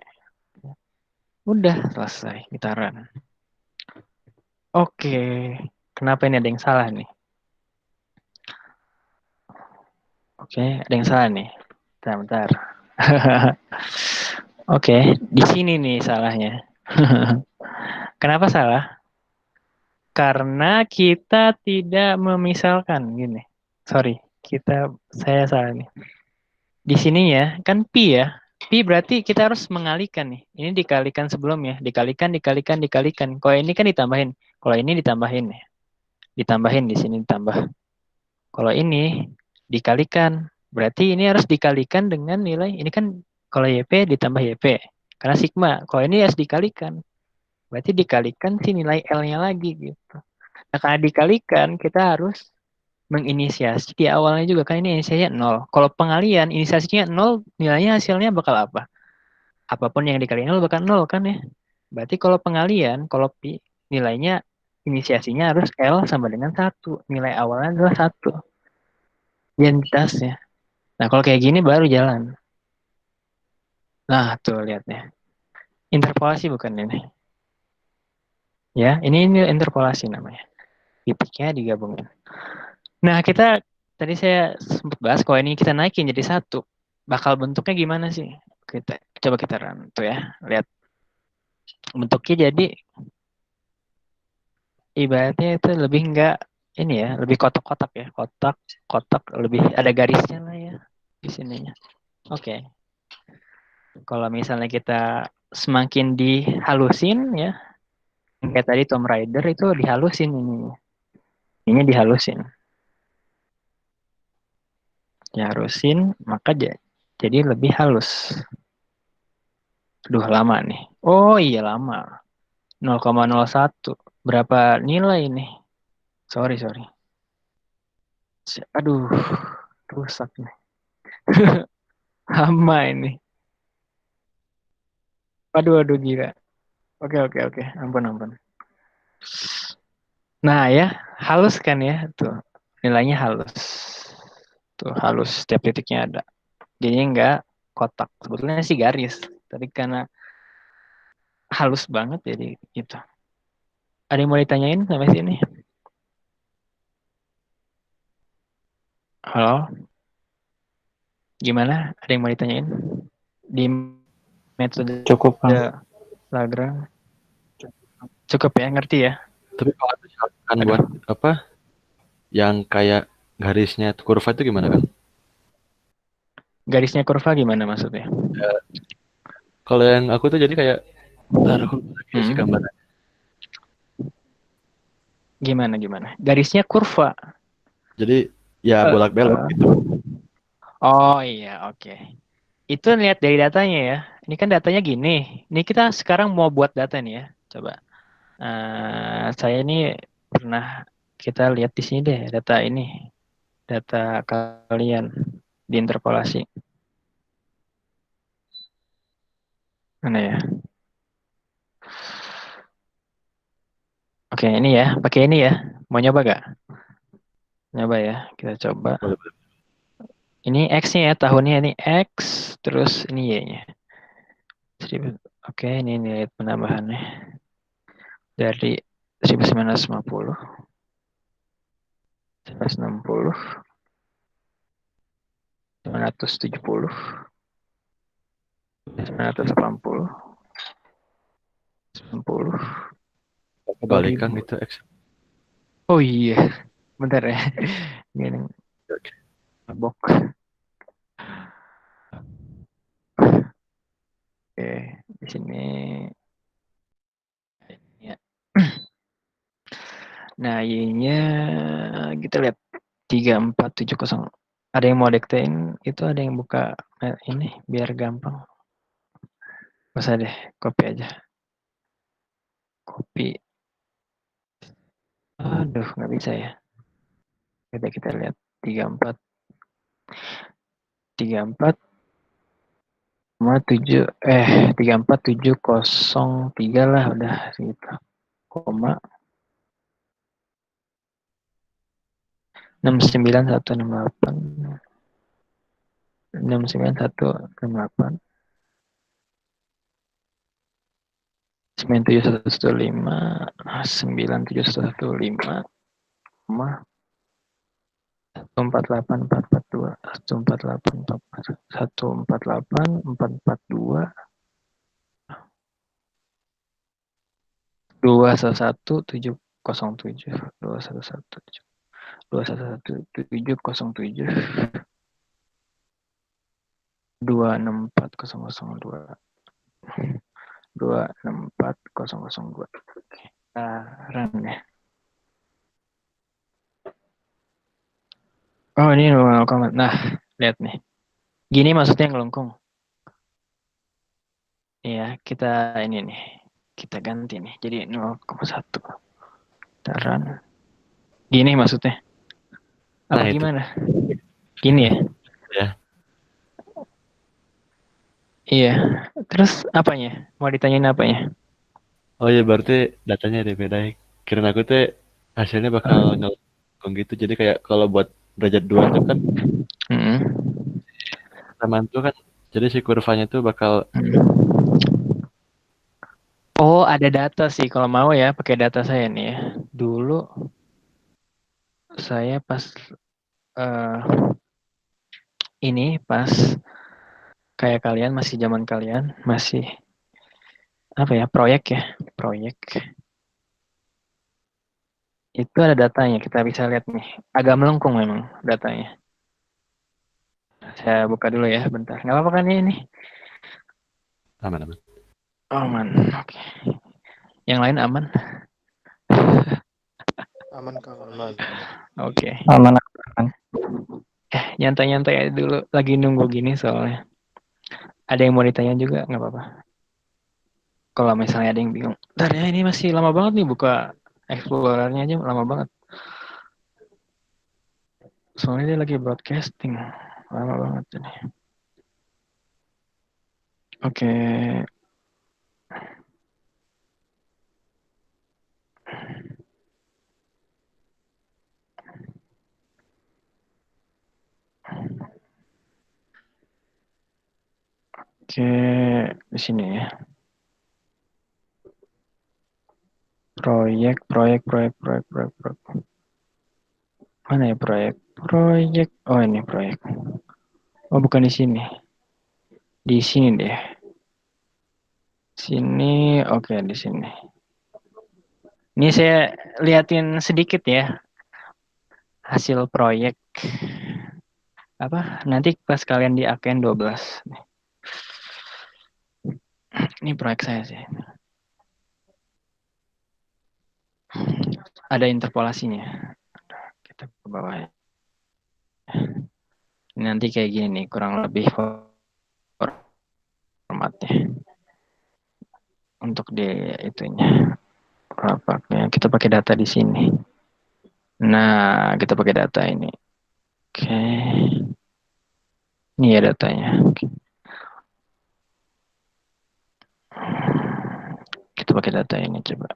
S1: Udah selesai, kita run. Oke, kenapa ini ada yang salah nih? Oke, ada yang salah nih. Bentar. Oke, di sini nih salahnya. Kenapa salah? Karena kita tidak memisalkan gini. Sorry, saya salah nih. Di sini ya, kan pi ya. Pi berarti kita harus mengalihkan nih. Ini dikalikan sebelumnya, dikalikan. Kalau ini kan ditambahin. Kalau ini ditambahin ya. Ditambahin di sini ditambah. Kalau ini dikalikan. Berarti ini harus dikalikan dengan nilai. Ini kan kalau YP ditambah YP. Karena sigma. Kalau ini harus dikalikan. Berarti dikalikan si nilai L-nya lagi gitu. Nah, karena dikalikan, kita harus menginisiasi di awalnya juga. Kan ini inisiasinya 0. Kalau pengalian, inisiasinya 0, nilainya hasilnya bakal apa? Apapun yang dikali 0 bakal 0 kan ya. Berarti kalau pengalian, kalau pi, nilainya inisiasinya harus L sama dengan 1. Nilai awalnya adalah 1. Identitasnya. Nah, kalau kayak gini baru jalan. Nah, tuh lihatnya. Interpolasi bukan ini. Ya, ini interpolasi namanya. Titiknya digabungin. Nah, tadi saya sempat bahas kalau ini kita naikin jadi 1. Bakal bentuknya gimana sih? Coba kita run tuh ya. Lihat. Bentuknya jadi ibaratnya itu lebih enggak ini ya, lebih kotak-kotak ya, kotak lebih ada garisnya lah ya di sininya. Oke. Kalau misalnya kita semakin dihalusin ya, kayak tadi Tomb Raider itu dihalusin ini dihalusin, maka jadi lebih halus. Aduh lama nih. Oh iya lama. 0,01. Berapa nilai ini? Sorry. Aduh, rusak nih. Lama ini. Aduh gila. Oke. Ampun. Nah ya, halus kan ya. Tuh, nilainya halus. Tuh, halus setiap titiknya ada. Jadi nggak kotak. Sebetulnya sih garis. Tapi karena halus banget jadi gitu. Ada yang mau ditanyain sampai sini? Halo? Gimana? Ada yang mau ditanyain? Di metode
S2: Cukup, Kang.
S1: Lagrange. Cukup ya, ngerti ya?
S3: Tapi kalau misalkan buat apa yang kayak garisnya kurva itu gimana kan?
S1: Garisnya kurva gimana maksudnya?
S3: Kalau yang aku tuh jadi kayak aku kasih gambaran.
S1: Gimana? Garisnya kurva.
S3: Jadi ya bolak-belok gitu.
S1: Oh iya, oke. Itu lihat dari datanya ya. Ini kan datanya gini. Ini kita sekarang mau buat data nih ya. Coba. Saya ini pernah kita lihat di sini deh data ini. Data kalian diinterpolasi. Mana ya? Oke, ini ya. Pakai ini ya. Mau nyoba gak? Nyoba ya. Kita coba.
S3: Boleh.
S1: Ini X-nya ya. Tahunnya ini X. Terus ini Y-nya. Oke, ini nilai penambahannya. Dari 1950. 160. 970. 980. 90.
S3: Kebalik kan
S1: 2000.
S3: itu X.
S1: Oh iya. Bentar ya. Gini.
S3: Oke.
S1: Mabok. Oke, di sini. Ya. Nah, Y-nya kita lihat 3470. Ada yang mau diktein itu, ada yang buka ini biar gampang. Gak usah deh, copy aja. Copy. Aduh, nggak bisa ya. Kita lihat 34 34703 lah udah gitu. Koma 69168 69168 97115 97115 koma 148442 148442 211707 211707 264002 264002. Run ya. Oh ini 0,. Nah, lihat nih. Gini maksudnya ngelengkung. Iya, kita ini nih. Kita ganti nih. Jadi 0,1. Run. Gini maksudnya. Apa
S3: Nah,
S1: gimana? Gini ya?
S3: Ya.
S1: Iya. Terus apanya? Mau ditanyain apanya?
S3: Oh iya berarti datanya ada beda. Kirain aku tuh hasilnya bakal ngelengkung gitu. Jadi kayak kalau buat derajat 2 tuh kan persamaan tuh kan jadi si kurvanya tuh bakal
S1: Oh, ada data sih. Kalau mau ya, pakai data saya nih ya. Dulu saya pas ini pas kayak kalian masih zaman kalian masih apa ya proyek. Itu ada datanya, kita bisa lihat nih. Agak melengkung memang datanya. Saya buka dulu ya, bentar. Nggak apa-apa kan ini?
S3: Aman.
S1: Aman, oke. Yang lain aman?
S6: Aman Kang, aman.
S1: Oke.
S4: Aman.
S1: Nyantai-nyantai aja dulu. Lagi nunggu gini soalnya. Ada yang mau ditanya juga, nggak apa-apa. Kalau misalnya ada yang bingung. Bentar ya, ini masih lama banget nih buka Explorernya aja lama banget. Soalnya dia lagi broadcasting. Lama banget ini. Oke. Oke, di sini ya. Proyek. Mana ya proyek? Proyek. Oh, ini proyek. Oh, bukan di sini. Di sini deh. Sini, oke di sini. Ini saya liatin sedikit ya hasil proyek. Apa? Nanti pas kalian di AKN 12. Ini proyek saya sih. Ada interpolasinya. Kita ke bawah ya. Ini nanti kayak gini nih, kurang lebih formatnya. Untuk di itunya. Rapatnya kita pakai data di sini. Nah, kita pakai data ini. Oke. Ini ya datanya. Oke. Kita pakai data ini coba.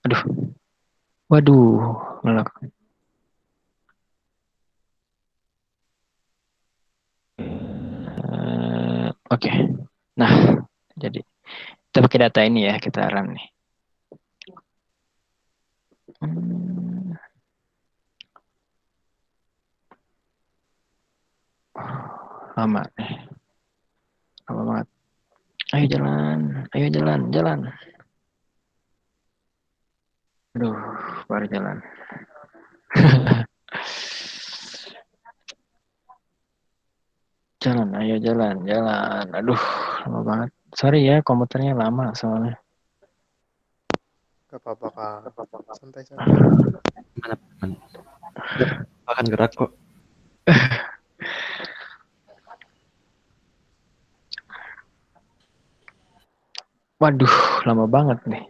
S1: Aduh. Waduh, ngelak. Oke. Nah, jadi kita pakai data ini ya, kita run nih. Lama nih. Lama banget. Ayo jalan. Aduh, baru jalan. Ayo jalan. Aduh, lama banget. Sorry ya, komputernya lama soalnya.
S6: Gak apa-apa Kang. Santai.
S3: Aman. Akan gerak kok.
S1: Waduh, lama banget nih.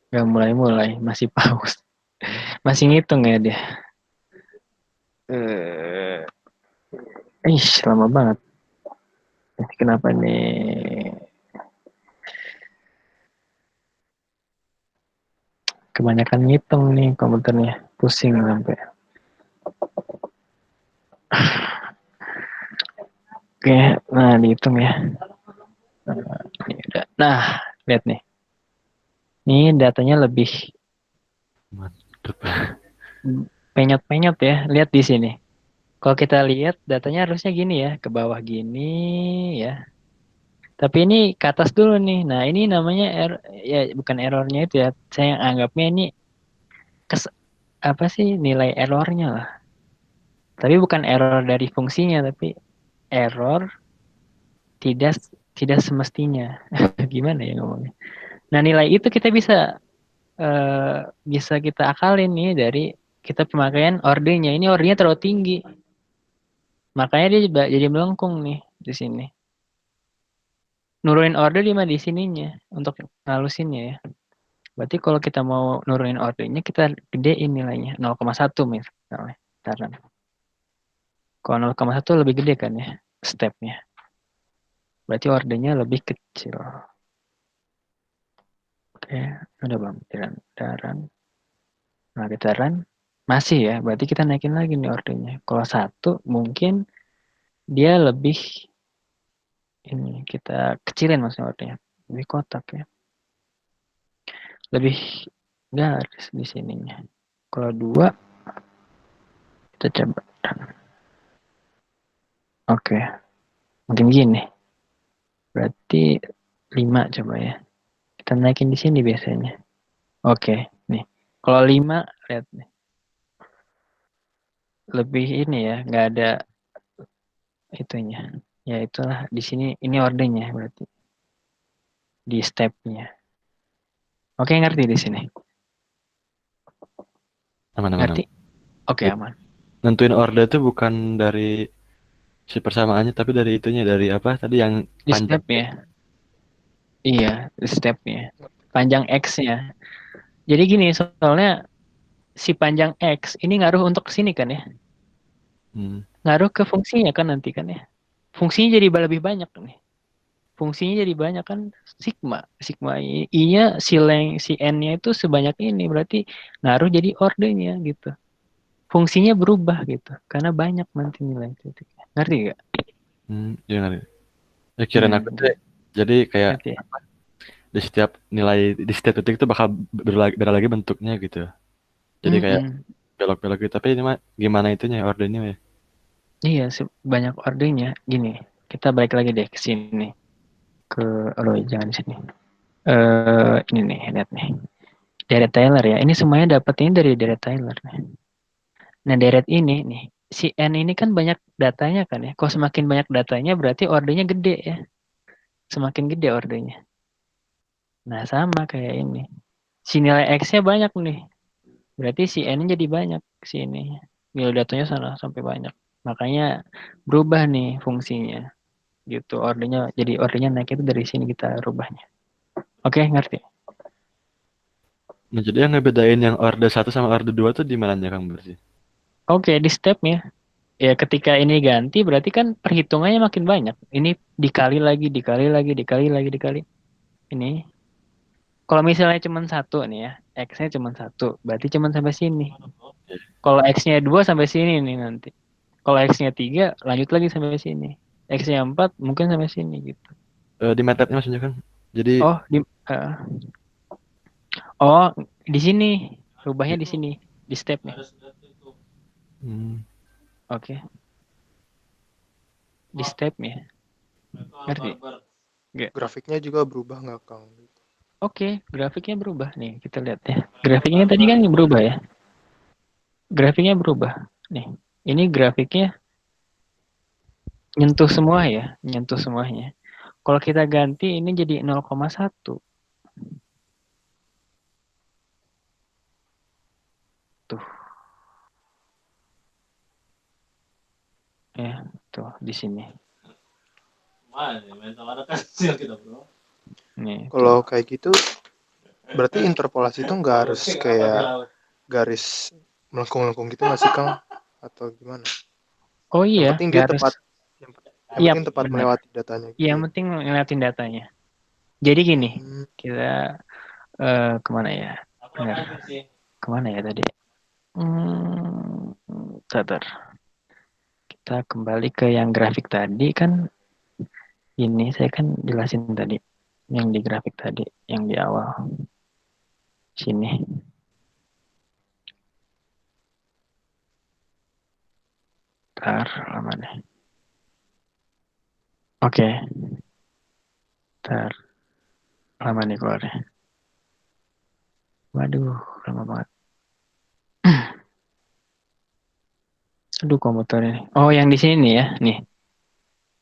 S1: Gak mulai, masih pause. Masih ngitung ya dia. Lama banget. Kenapa nih? Kebanyakan ngitung nih komputernya. Pusing sampai. Oke, nah dihitung ya. Nah, lihat nih. Ini datanya lebih
S3: Mantap.
S1: penyot-penyot ya. Lihat di sini. Kalau kita lihat datanya harusnya gini ya, ke bawah gini ya. Tapi ini ke atas dulu nih. Nah, ini namanya ya bukan errornya itu ya. Saya anggapnya ini apa sih nilai errornya lah. Tapi bukan error dari fungsinya, tapi error tidak tidak semestinya. Gimana ya ngomongnya? Nah, nilai itu kita bisa kita akalin nih dari kita pemakaian ordernya. Ini ordernya terlalu tinggi. Makanya dia jadi melengkung nih di sini. Nurunin order di mana di sininya untuk ngalusinnya ya. Berarti kalau kita mau nurunin ordernya kita gedein nilainya 0,1 misalnya. Taruh. Kalau 0,1 lebih gede kan ya stepnya. Berarti ordernya lebih kecil. Oke, udah bang. Daran. Nah kita run. Masih ya, berarti kita naikin lagi nih ordernya. Kalau 1 mungkin dia lebih ini kita kecilin maksudnya ordernya. Lebih kotak ya. Lebih garis di sininya. Kalau 2 kita coba. Oke. Mungkin gini. Berarti 5 coba ya. Kita naikin di sini biasanya. Oke, nih. Kalau 5, lihat nih. Lebih ini ya, nggak ada itunya. Ya itulah di sini ini ordernya berarti di stepnya. Oke, ngerti di sini.
S3: Aman-aman.
S1: Ngerti? Oke, aman.
S3: Nentuin order itu bukan dari si persamaannya, tapi dari itunya, dari apa tadi yang
S1: Di
S3: panjang.
S1: stepnya. Iya, di stepnya. Panjang X-nya. Jadi gini, soalnya si panjang X ini ngaruh untuk sini kan ya.
S3: Hmm.
S1: Ngaruh ke fungsinya kan nanti kan ya. Fungsinya jadi lebih banyak nih. Fungsinya jadi banyak kan sigma. Sigma I-nya si N-nya itu sebanyak ini. Berarti ngaruh jadi ordernya gitu. Fungsinya berubah gitu. Karena banyak nanti nilai titiknya. Ngerti gak?
S3: Ya ngerti. Ya kirain aku tuh jadi kayak
S1: Ngerti ya?
S3: di setiap nilai, di setiap titik itu bakal beda lagi bentuknya gitu. Jadi kayak
S1: Mm-mm.
S3: belok-belok gitu. Tapi ini mah gimana itunya ordernya ya?
S1: Iya, banyak ordernya. Gini, kita balik lagi deh ke sini. Ke, oh jangan di sini. Ini nih, lihat nih. Deret Taylor ya. Ini semuanya dapetnya dari Deret Taylor nih. Nah, deret ini nih, si N ini kan banyak datanya kan ya. Kalau semakin banyak datanya berarti ordernya gede ya. Semakin gede ordernya. Nah, sama kayak ini. Si nilai X-nya banyak nih. Berarti si N-nya jadi banyak si ini. Nilai datanya sana sampai banyak. Makanya berubah nih fungsinya. Gitu. Ordernya naik itu dari sini kita rubahnya. Oke, ngerti?
S3: Nah, jadi yang ngebedain yang order satu sama order 2 tuh di mananya Kang berarti?
S1: Oke, di stepnya. Ya ketika ini ganti berarti kan perhitungannya makin banyak. Ini dikali lagi, dikali lagi, dikali lagi, dikali. Ini. Kalau misalnya cuma satu nih ya, X-nya cuma satu, berarti cuma sampai sini. Kalau X-nya 2 sampai sini nih nanti. Kalau X-nya 3 lanjut lagi sampai sini. X-nya 4 mungkin sampai sini gitu.
S3: Di metode maksudnya kan. Jadi
S1: Oh, eh, oh di sini. Rubahnya di sini, di stepnya.
S3: hmm,
S1: Oke, di stepnya. Ngerti? Nggak?
S6: Grafiknya juga berubah nggak, Kang?
S1: Oke, grafiknya berubah nih. Kita lihat ya. Grafiknya tadi kan berubah ya. Grafiknya berubah. Nih, ini grafiknya nyentuh semua ya, nyentuh semuanya. Kalau kita ganti ini jadi 0,1. Tuh, ya, tuh di sini. Nih,
S6: Kalau
S1: tuh.
S6: kayak gitu, berarti interpolasi itu nggak harus kayak garis melengkung-melengkung gitu nggak sih, Kang? Atau gimana?
S1: Oh
S6: Yang
S1: iya,
S6: penting dia
S1: garis.
S6: tepat, yang
S1: Iya,
S6: penting tepat
S1: benar.
S6: melewati datanya gitu
S1: Yang
S6: ya.
S1: penting ngeliatin datanya. Jadi gini,
S6: Hmm,
S1: kita kemana ya? Benar. Kemana ya tadi? Bentar. Kita kembali ke yang grafik tadi kan. Ini saya kan jelasin tadi. Yang di grafik tadi, yang di awal. Sini. Ntar, lama nih. Oke, ntar. Lama nih keluarnya. Waduh, lama banget. Aduh, komputernya nih. Oh, yang di sini nih ya. Nih.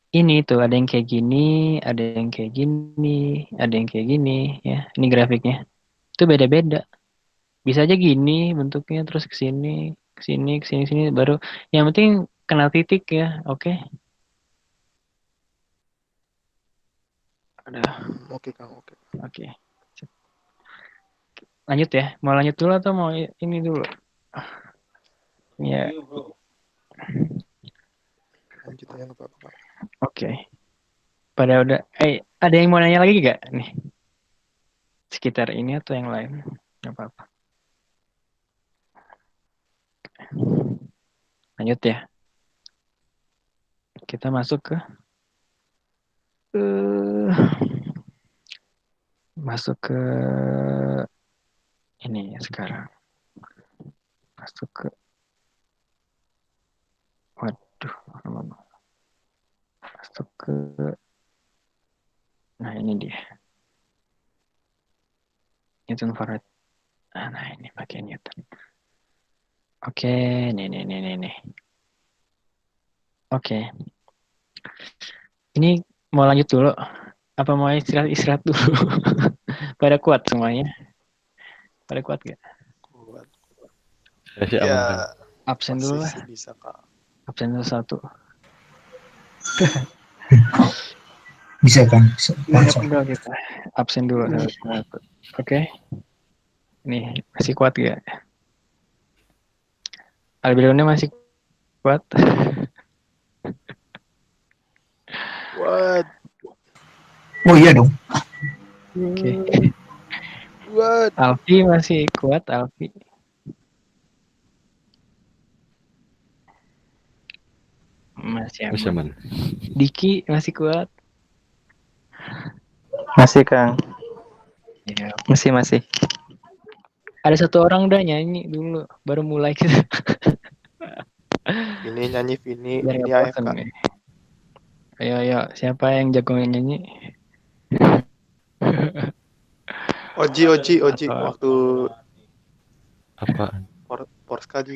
S1: Ini tuh, ada yang kayak gini, ada yang kayak gini, ada yang kayak gini. Ya, ini grafiknya. Itu beda-beda. Bisa aja gini bentuknya, terus ke sini, ke sini, ke sini, sini. Baru, yang penting kenal titik ya. Oke. Ada.
S6: oke, Kang, oke.
S1: Oke. Lanjut ya. Mau lanjut dulu atau mau ini dulu? Ya,
S6: Lanjut aja nggak apa-apa, Kang.
S1: oke. Pada udah, ada yang mau nanya lagi gak nih? Sekitar ini atau yang lain? Gak apa-apa. Lanjut ya. Kita masuk ke eh, masuk ke ini ya sekarang. Masuk ke waduh, masuk ke nah ini dia. Newton Farad. Nah, ini pakai Newton. Oke, nih. Oke. Ini mau lanjut dulu. Apa mau istirahat dulu? Pada kuat semuanya? Pada kuat gak?
S6: Kuat.
S3: Saya sih aman kan.
S6: Ya,
S1: Absen dulu
S6: masih
S1: lah.
S6: sih bisa Kak.
S1: Absen dulu 1.
S4: Bisa kan? Bisa.
S1: Ingat dulu kita. Absen dulu 1. Oke. Nih, masih kuat gak? Albilonnya masih kuat?
S6: Kuat.
S4: Oh iya dong.
S1: Oke.
S6: Kuat.
S1: Alfi masih kuat, Alfi. Masih
S3: Masih
S1: aman.
S3: aman.
S1: Diki masih kuat.
S7: Masih Kang,
S1: Ya.
S7: masih.
S1: Ada satu orang udah nyanyi dulu, baru mulai kita.
S6: Ini nyanyi Vini,
S1: Biar
S6: Vini
S1: nggak bosan
S6: AFK.
S1: nih. Ayo, siapa yang jago nyanyi?
S6: Oji,
S1: Atau
S6: waktu
S3: Apaan?
S6: Porska Ji.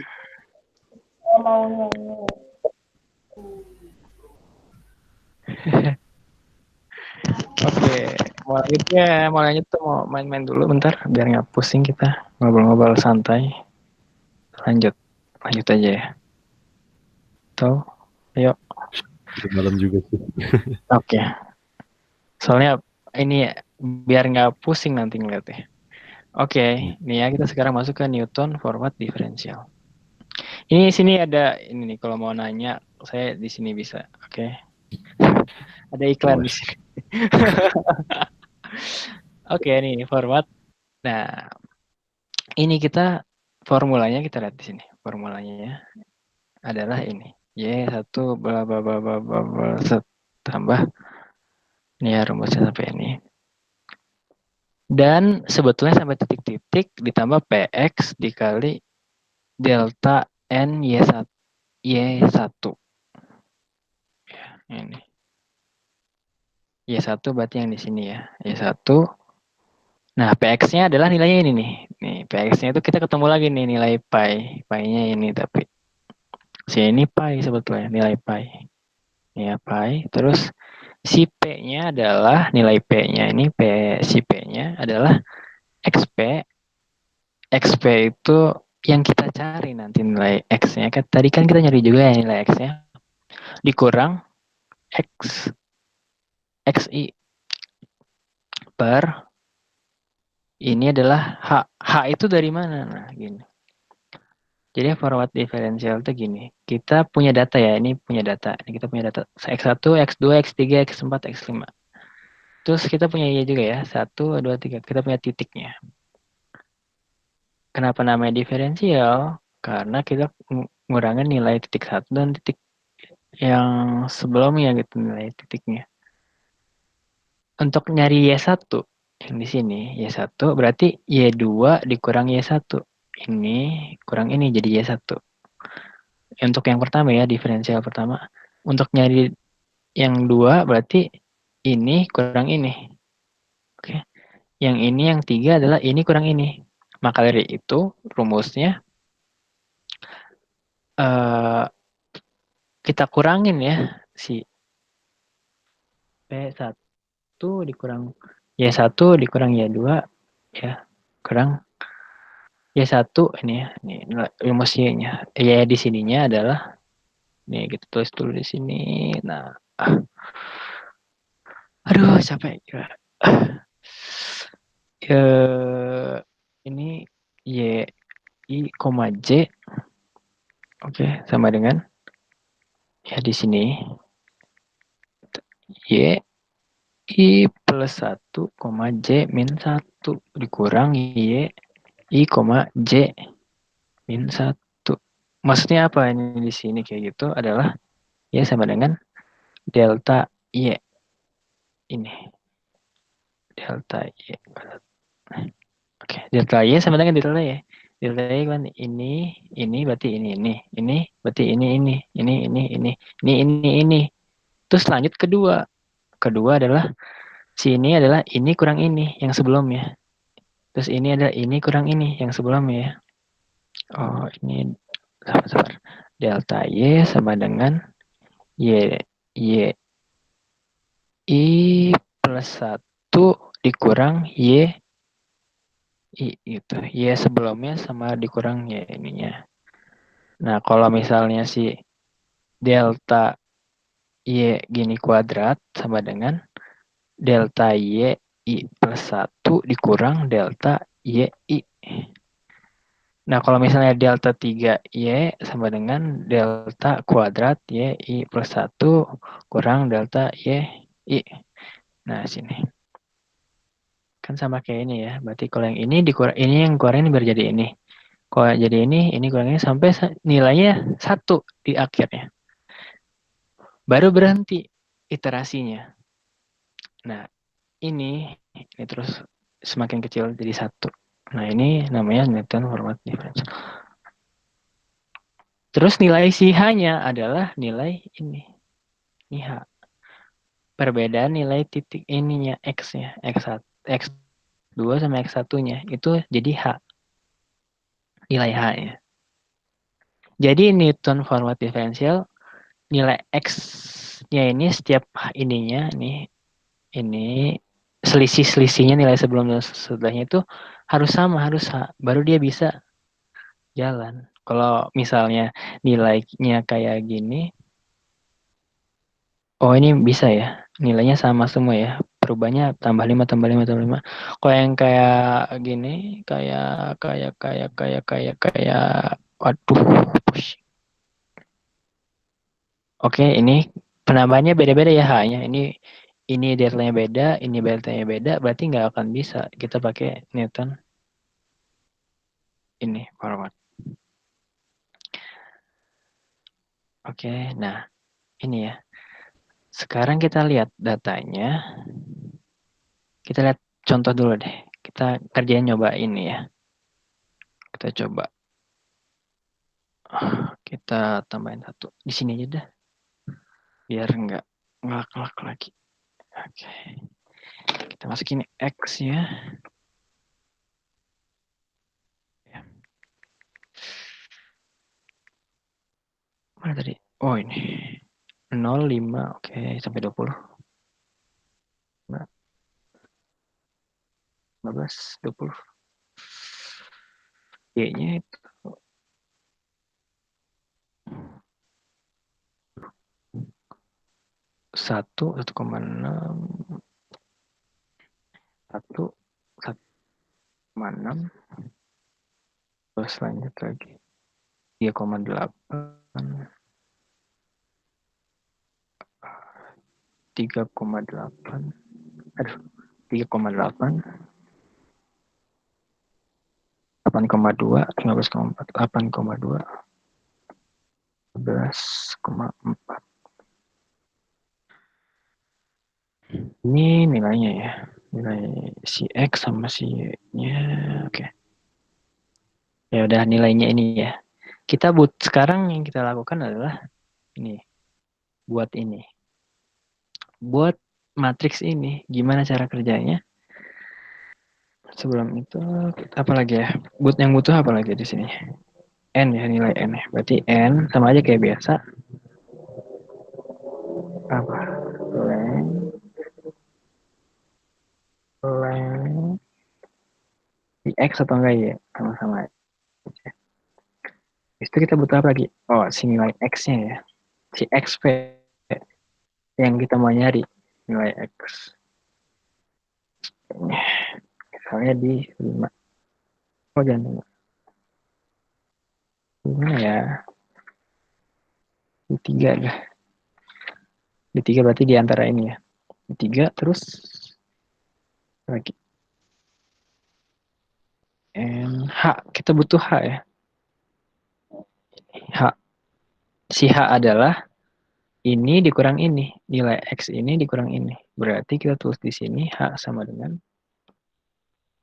S1: Oke, mau lanjut tuh mau main-main dulu bentar biar nggak pusing kita ngobrol-ngobrol santai. Lanjut aja ya. Tuh, ayo.
S3: Udah malam juga sih.
S1: Oke. Soalnya ini ya, biar nggak pusing nanti ngeliatnya. Oke, nih ya kita sekarang masuk ke Newton forward differential. Ini sini ada ini nih kalau mau nanya saya di sini bisa. Oke. Ada iklan di sini. Oke, nih forward. Nah, ini kita formulanya kita lihat di sini. Formulanya adalah ini. Y1 bla bla bla bla bla bla tambah ini ya rumusnya sampai ini. Dan sebetulnya sampai titik-titik ditambah PX dikali delta N Y1. Ya, ini. Y1 berarti yang di sini ya. Y1. Nah, PX-nya adalah nilainya ini nih. Nih, PX-nya itu kita ketemu lagi nih nilai pi. Pi-nya ini tapi ini pi sebetulnya nilai pi. Ya, pi. Terus si P-nya adalah nilai P-nya ini si P-nya adalah XP. XP itu yang kita cari nanti nilai X-nya. Tadi kan kita nyari juga ya nilai X-nya. Dikurang X XI per ini adalah H. H itu dari mana? Nah, gini. Jadi forward differential itu gini. Kita punya data ya, ini punya data. Ini kita punya data X1, X2, X3, X4, X5. Terus kita punya Y juga ya, 1, 2, 3. Kita punya titiknya. Kenapa namanya diferensial? Karena kita ngurangin nilai titik 1 dan titik yang sebelumnya gitu nilai titiknya. Untuk nyari Y1 yang di sini, Y1 berarti Y2 dikurang Y1. Ini kurang ini jadi Y1. Untuk yang pertama ya, diferensial pertama. Untuk nyari yang 2 berarti ini kurang ini. Oke. Yang ini yang 3 adalah ini kurang ini. Maka dari itu rumusnya kita kurangin ya si P1 dikurang Y1 dikurang Y2 ya kurang Y1 ini ya. Ini rumus Y-nya. Y di sininya adalah nih kita tulis dulu di sini. Nah, aduh capek. Ini Y I, J. Oke, sama dengan ya di sini Y I plus 1, J min 1 dikurang Y I, J min 1. Maksudnya apa ini di sini kayak gitu adalah ya sama dengan delta Y. Ini. Delta Y. Oke, delta Y sama dengan delta Y. Delta Y kan ini berarti ini berarti ini. Terus lanjut kedua. Kedua adalah ini kurang ini yang sebelumnya. Terus ini ada ini kurang ini yang sebelumnya ya. Oh, ini sabar. Delta Y sama dengan Y I plus 1 dikurang Y I gitu. Y sebelumnya sama dikurang Y ininya. Nah, kalau misalnya si delta Y gini kuadrat sama dengan delta Y I plus 1 dikurang delta Y I. Nah, kalau misalnya delta 3Y sama dengan delta kuadrat Y I plus 1 kurang delta Y I. Nah, sini. Kan sama kayak ini ya. Berarti kalau yang ini dikurang, ini yang kurang ini biar jadi ini. Kalau jadi ini kurangnya sampai nilainya 1 di akhirnya. Baru berhenti iterasinya. Nah, ini terus semakin kecil jadi 1. Nah, ini namanya Newton forward differential. Terus nilai si H-nya adalah nilai ini. Ini H. Perbedaan nilai titik ininya X-nya. X2 sama X1-nya. Itu jadi H. Nilai H-nya. Jadi Newton forward differential, nilai X-nya ini setiap ininya, nih, ini selisih-selisihnya nilai sebelum dan sesudahnya itu harus sama, harus H. Baru dia bisa jalan. Kalau misalnya nilainya kayak gini, oh ini bisa ya, nilainya sama semua ya. Perubahannya tambah 5 tambah 5 tambah 5. Kalau yang kayak gini, waduh, push. Oke, ini penambahannya beda-beda ya H-nya. Ini deltanya beda, ini deltanya beda, berarti nggak akan bisa kita pakai Newton ini forward. Oke, nah ini ya. Sekarang kita lihat datanya. Kita lihat contoh dulu deh. Kita kerjain nyoba ini ya. Kita coba. Kita tambahin 1. Di sini aja dah. Biar nggak ngelak-ngelak lagi. Oke. Kita masukin X ya. Mana tadi? Oh ini. 0, 5, oke. Sampai 20. 15, 20. Y-nya itu 1, 1,6. 1,6. Terus lanjut lagi. 3,8. 3,8. Aduh, 3,8. 8,2, 15,4, 8,2, 11,4. Ini nilainya ya. Nilai si X sama si Y-nya. Oke. Ya udah nilainya ini ya. Kita sekarang yang kita lakukan adalah ini. Buat ini. Buat matriks ini. Gimana cara kerjanya? Sebelum itu apa lagi ya? Yang butuh apa lagi di sini? N ya, nilai N ya. Berarti N sama aja kayak biasa. Apa? Length di X atau enggak ya? Sama-sama. Itu kita butuh apa lagi? Oh, si nilai X-nya ya. Si XP yang kita mau nyari. Nilai X. Misalnya di 5. Oh, jangan. Gimana ya? Di 3 dah. Di 3 berarti di antara ini ya. Di 3 terus lagi. H. Kita butuh H ya. H. Si H adalah ini dikurang ini. Nilai X ini dikurang ini. Berarti kita tulis di sini H sama dengan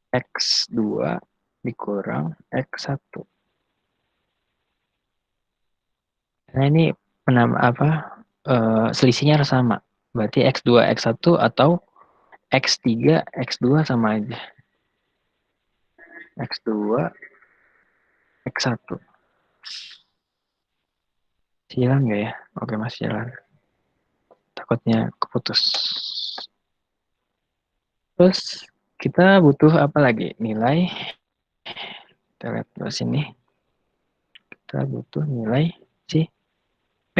S1: X2 dikurang X1. Nah ini selisihnya harus sama. Berarti X2, X1 atau X3, X2 sama aja. X2, X1. Jalan nggak ya? Oke, masih jalan. Takutnya keputus. Terus kita butuh apa lagi? Nilai. Kita lihat di sini. Kita butuh nilai si P.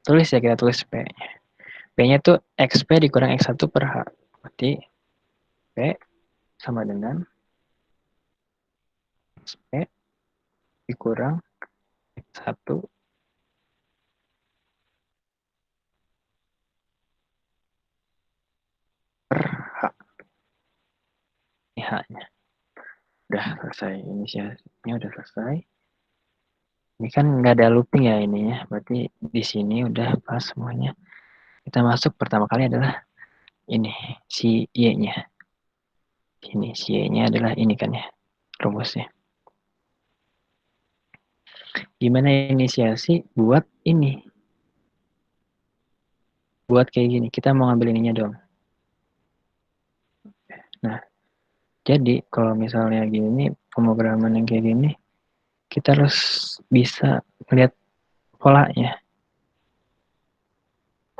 S1: Tulis ya, kita tulis P. P-nya tuh XP dikurang X1 per H. Berarti P sama dengan XP dikurang X1 per H. Ini H-nya. Udah selesai. Inisiasinya udah selesai. Ini kan nggak ada looping ya ininya. Berarti di sini udah pas semuanya. Kita masuk pertama kali adalah ini. Si Y-nya. Ini si Y-nya adalah ini kan ya. Rumusnya. Gimana inisiasi buat ini? Buat kayak gini. Kita mau ngambil ininya dong. Nah, jadi kalau misalnya gini, pemrograman yang kayak gini, kita harus bisa lihat polanya.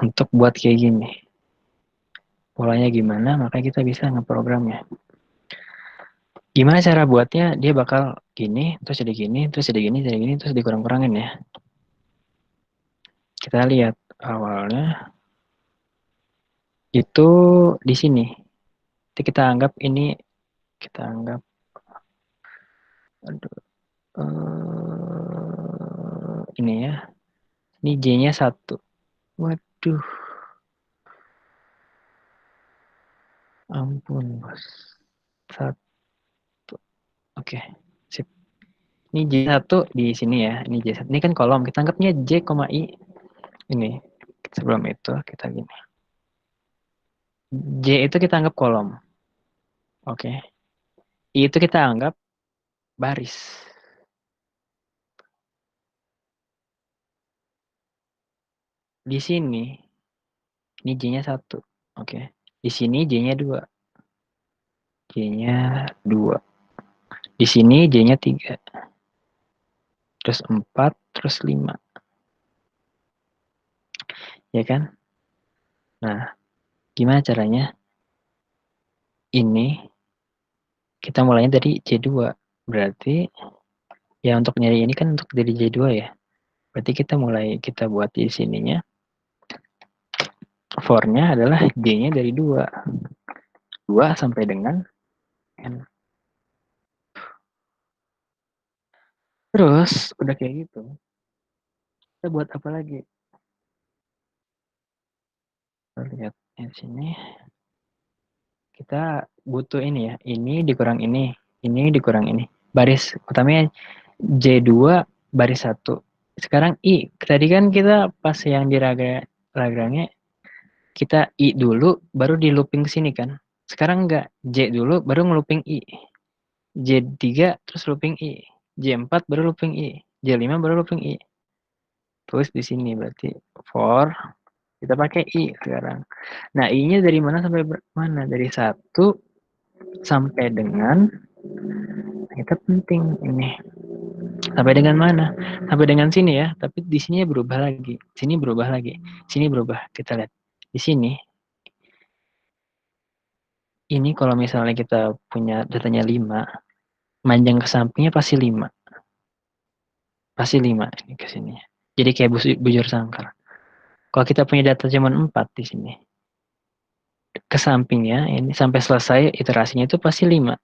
S1: Untuk buat kayak gini. Polanya gimana, maka kita bisa ngeprogramnya. Gimana cara buatnya? Dia bakal gini, terus jadi gini, terus jadi gini, jadi gini, terus dikurang-kurangin ya. Kita lihat awalnya itu di sini. Jadi kita anggap ini, kita anggap, aduh, ini ya. Ini J-nya 1. Waduh. Ampun, bos. 1. Oke, sip. Ini J1 di sini ya. Ini J1. Ini kan kolom. Kita anggapnya J, I. Ini. Sebelum itu kita gini. J itu kita anggap kolom. Oke. I itu kita anggap baris. Di sini, ini J-nya 1. Oke. Di sini J-nya 2. J-nya 2. Di sini J-nya 3. Terus 4, terus 5. Ya kan? Nah, gimana caranya? Ini, kita mulainya dari J2. Berarti, ya untuk nyari ini kan untuk dari J2 ya. Berarti kita buat di sininya. For-nya adalah J-nya dari 2. 2 sampai dengan N. Terus, udah kayak gitu. Kita buat apa lagi? Kita lihat di sini. Kita butuh ini ya. Ini dikurang ini dikurang ini. Baris utamanya J2 baris 1. Sekarang I. Tadi kan kita pas yang di Lagrange kita I dulu baru di looping sini kan. Sekarang enggak. J dulu baru ngelooping I. J3 terus looping I. J4 baru looping I. J5 baru looping I. Tulis di sini berarti for kita pakai I sekarang. Nah, I-nya dari mana sampai mana? Dari 1 sampai dengan kita penting ini. Sampai dengan mana? Sampai dengan sini ya, tapi di sini berubah lagi. Sini berubah lagi. Sini berubah. Kita lihat. Di sini ini kalau misalnya kita punya datanya 5, manjang ke sampingnya pasti 5. Pasti 5 ini ke sini. Jadi kayak bujur sangkar. Kalau kita punya data cuma 4 di sini. Ke sampingnya ini sampai selesai iterasinya itu pasti 5.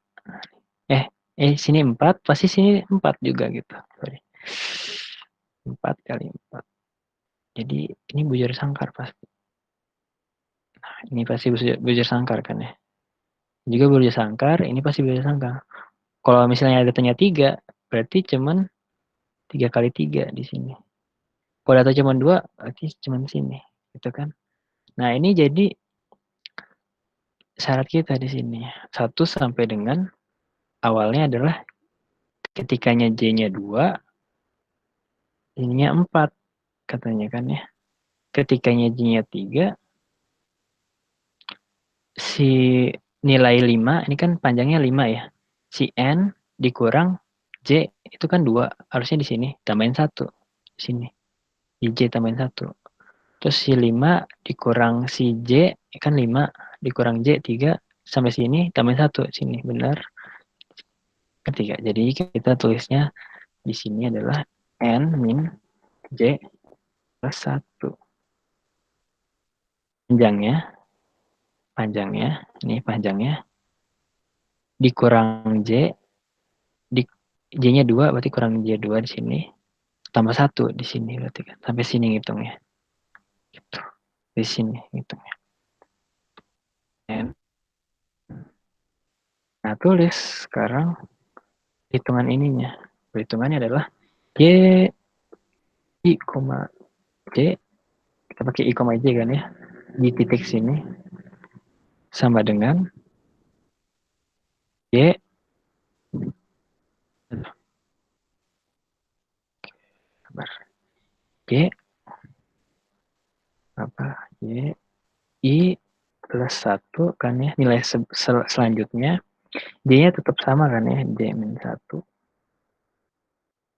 S1: Sini 4, pasti sini 4 juga gitu. Sorry. 4 kali 4. Jadi ini bujur sangkar pasti. Nah, ini pasti bujur sangkar kan ya. Juga bujur sangkar, ini pasti bujur sangkar. Kalau misalnya datanya 3, berarti cuman 3 kali 3 di sini. Kalau data cuma 2, berarti cuman sini. Gitu kan. Nah, ini jadi syarat kita di sini. 1 sampai dengan awalnya adalah ketikanya J-nya 2, ininya 4 katanya kan ya. Ketikanya J-nya 3, si nilai 5, ini kan panjangnya 5 ya. Si N dikurang J itu kan 2, harusnya di sini tambahin 1. Di sini. Di J tambahin 1. Terus si 5 dikurang si J kan 5 dikurang J 3 sampai sini tambahin 1 sini, benar. Ketiga. Jadi kita tulisnya di sini adalah N min J plus 1. Panjangnya, ini panjangnya dikurang J, J-nya 2 berarti kurang J 2 di sini, tambah 1 di sini berarti kan. Sampai sini ngitungnya. Gitu. Di sini ngitungnya. Nah, tulis sekarang hitungan ininya. Perhitungannya adalah Y I, J, kita pakai I, J kan ya, di titik sini sama dengan Y Y apa Y I plus 1 kan ya, nilai selanjutnya J-nya tetap sama kan ya, J min 1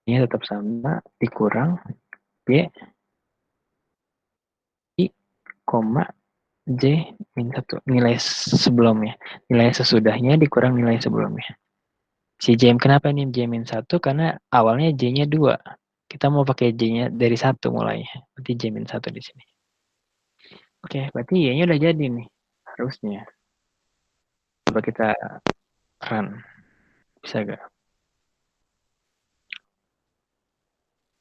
S1: J-nya tetap sama dikurang Y I, J min 1 nilai sebelumnya, nilai sesudahnya dikurang nilai sebelumnya. Si J kenapa ini J min 1? Karena awalnya J-nya 2. Kita mau pakai J-nya dari 1 mulainya. Berarti J min 1 di sini. Oke, berarti Y-nya udah jadi nih. Harusnya. Coba kita run. Bisa gak?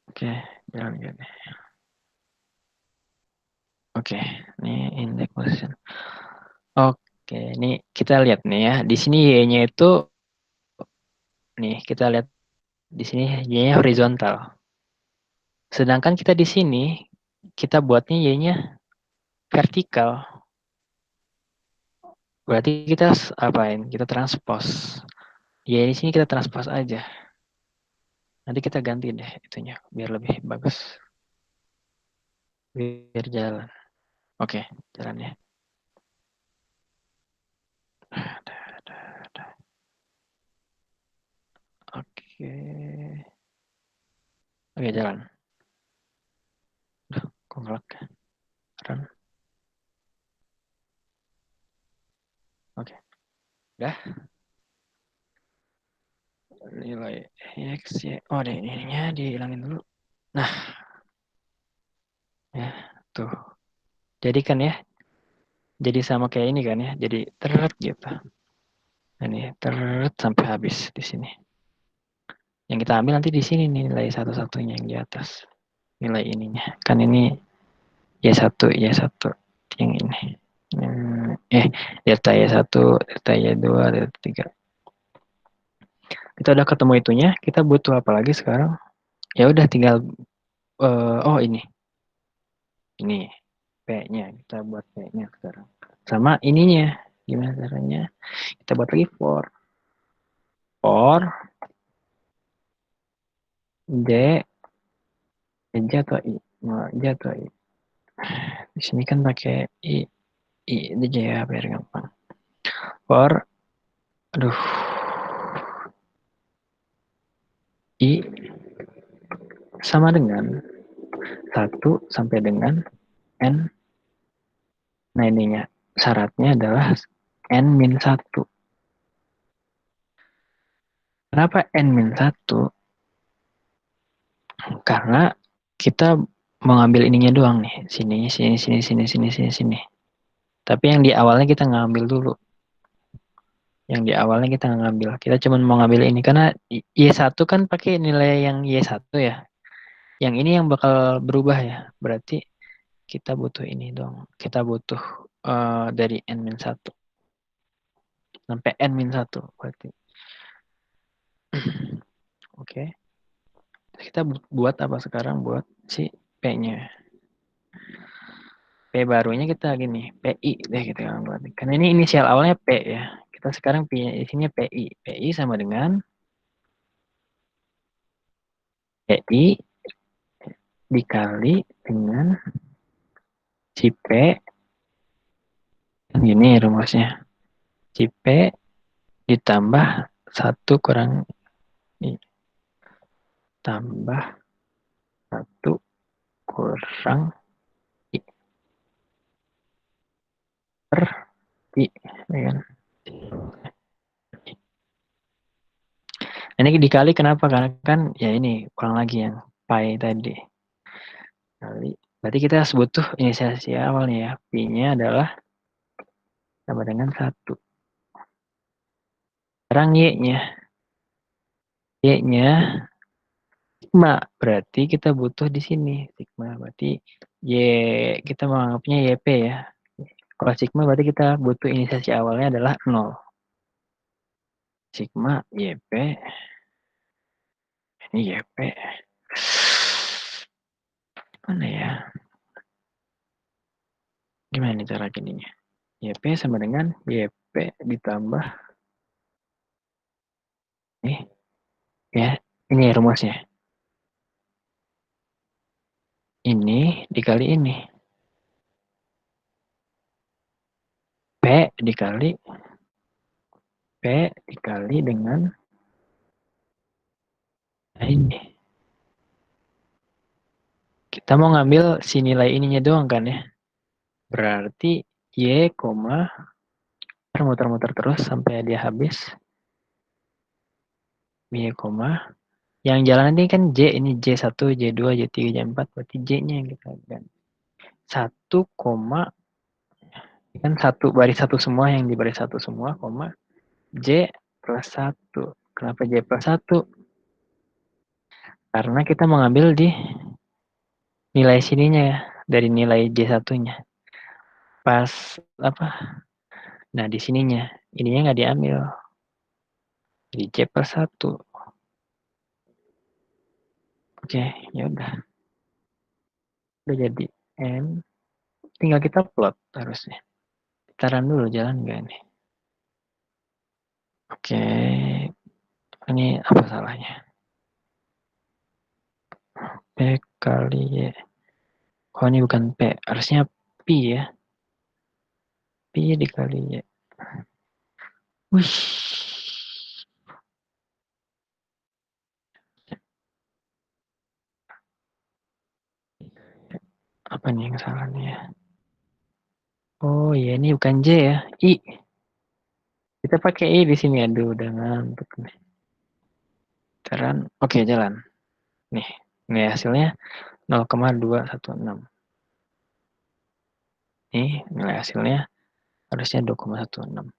S1: Oke, jalan gini. Oke, ini index position. Oke, ini kita lihat nih ya. Di sini Y-nya itu nih, kita lihat di sini Y-nya horizontal. Sedangkan kita di sini kita buatnya Y-nya vertikal. Berarti kita apain? Kita transpose. Ya di sini kita transpose aja. Nanti kita ganti deh itunya biar lebih bagus. Biar jalan. Oke, jalan ya. Oke. Oke, jalan. Duh, kok ngelak. Run. Oke. Udah. Nilai X, Y. Oh, deh, ininya dihilangin dulu. Nah. Ya, tuh. Jadi kan ya. Jadi sama kayak ini kan ya. Jadi teret gitu. Ini teret sampai habis di sini. Yang kita ambil nanti di sini nih nilai satu-satunya yang di atas. Nilai ininya. Kan ini Y1 yang ini. Delta Y1, delta Y2, delta 3. Kita udah ketemu itunya, kita butuh apa lagi sekarang? Ya udah tinggal ini. Ini P-nya, kita buat P-nya sekarang. Sama ininya. Gimana caranya? Kita buat lagi for J atau I. J atau I. Di sini kan pakai I J ya biar gampang. For I sama dengan 1 sampai dengan N. Nah ininya syaratnya adalah N min 1. Kenapa N min 1? Karena kita mengambil ininya doang nih. Sini. Tapi yang di awalnya kita ngambil dulu. Yang di awalnya kita ngambil. Kita cuma mau ngambil ini. Karena Y1 kan pakai nilai yang Y1 ya. Yang ini yang bakal berubah ya. Berarti kita butuh ini dong. Kita butuh dari N-1. Sampai N-1 berarti. Oke. Kita buat apa sekarang? Buat si P-nya. P barunya kita gini. PI deh kita buat. Karena ini inisial awalnya P ya. Kita sekarang P-nya isinya PI. PI sama dengan PI dikali dengan si P. Gini rumusnya. Si P ditambah 1 kurang I tambah 1 kurang I per I, ya kan? Ini dikali kenapa? Karena kan ya ini kurang lagi yang pi tadi. Kali. Berarti kita harus butuh inisiasi awalnya ya. Pi-nya adalah sama dengan 1. Sekarang Y-nya. Y-nya sigma. Berarti kita butuh di sini. Sigma. Berarti Y kita menganggapnya YP ya. Kalau sigma berarti kita butuh inisiasi awalnya adalah 0. Sigma YP. Ini YP. Mana ya? Gimana nih cara gininya? YP sama dengan YP ditambah nih ya, ini rumusnya. Ini dikali ini. P dikali dengan ini. Kita mau ngambil si nilai ininya doang kan ya. Berarti Y, muter-muter terus sampai dia habis. Y, yang jalan ini kan J, ini J1, J2, J3, J4, berarti J-nya yang kita ganti. 1, kan baris 1 semua, yang di baris 1 semua, J plus 1. Kenapa J plus 1? Karena kita mengambil di nilai sininya ya, dari nilai J1-nya. Pas apa? Nah, di sininya. Ininya nggak diambil. Di J plus 1. Oke, ya udah. Udah jadi N. Tinggal kita plot harusnya. Kita run dulu, jalan nggak nih? Oke. Ini apa salahnya? P kali Y. Oh, ini bukan P. Harusnya Pi ya. Pi dikali Y. Wih. Apa nih yang salah nih ya? Oh iya, ini bukan J ya. I. Kita pakai I di sini. Aduh, udah ngantuk nih. Jalan. Oke, jalan. Nih. Nih hasilnya 0,216. Nih, nilai hasilnya harusnya 2,16.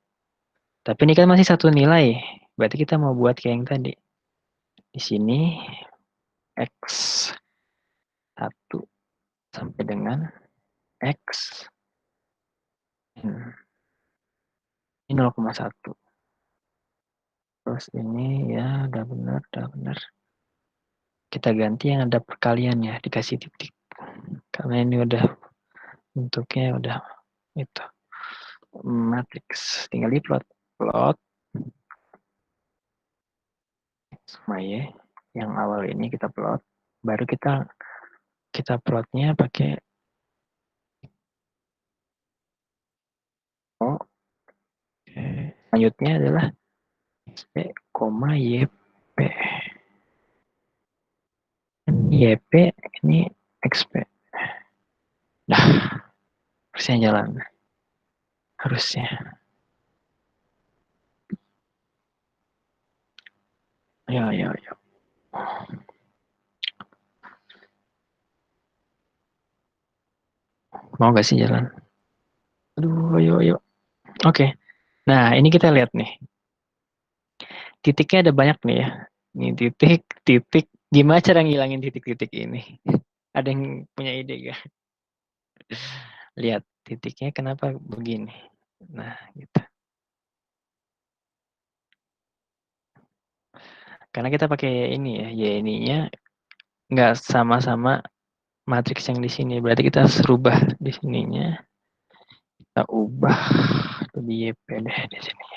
S1: Tapi ini kan masih satu nilai. Berarti kita mau buat kayak yang tadi. Di sini X1 sampai dengan X ini 0,1. Terus ini ya udah benar. Kita ganti yang ada perkalian ya, dikasih titik. Karena ini udah bentuknya udah itu matriks. Tinggal di plot sama Y yang awal ini kita plot. Baru kita plotnya pakai O. Selanjutnya adalah XP, YP. YP ini XP. Nah, harusnya jalan. Harusnya. Ayo. Mau gak sih jalan? Aduh, ayo. Oke. Nah, ini kita lihat nih. Titiknya ada banyak nih ya. Ini titik. Gimana cara ngilangin titik-titik ini? Ada yang punya ide gak? Lihat titiknya kenapa begini. Nah, gitu. Karena kita pakai ini ya, Y ininya nggak sama-sama matriks yang di sini. Berarti kita harus rubah di sininya. Kita ubah jadi YP deh di sini.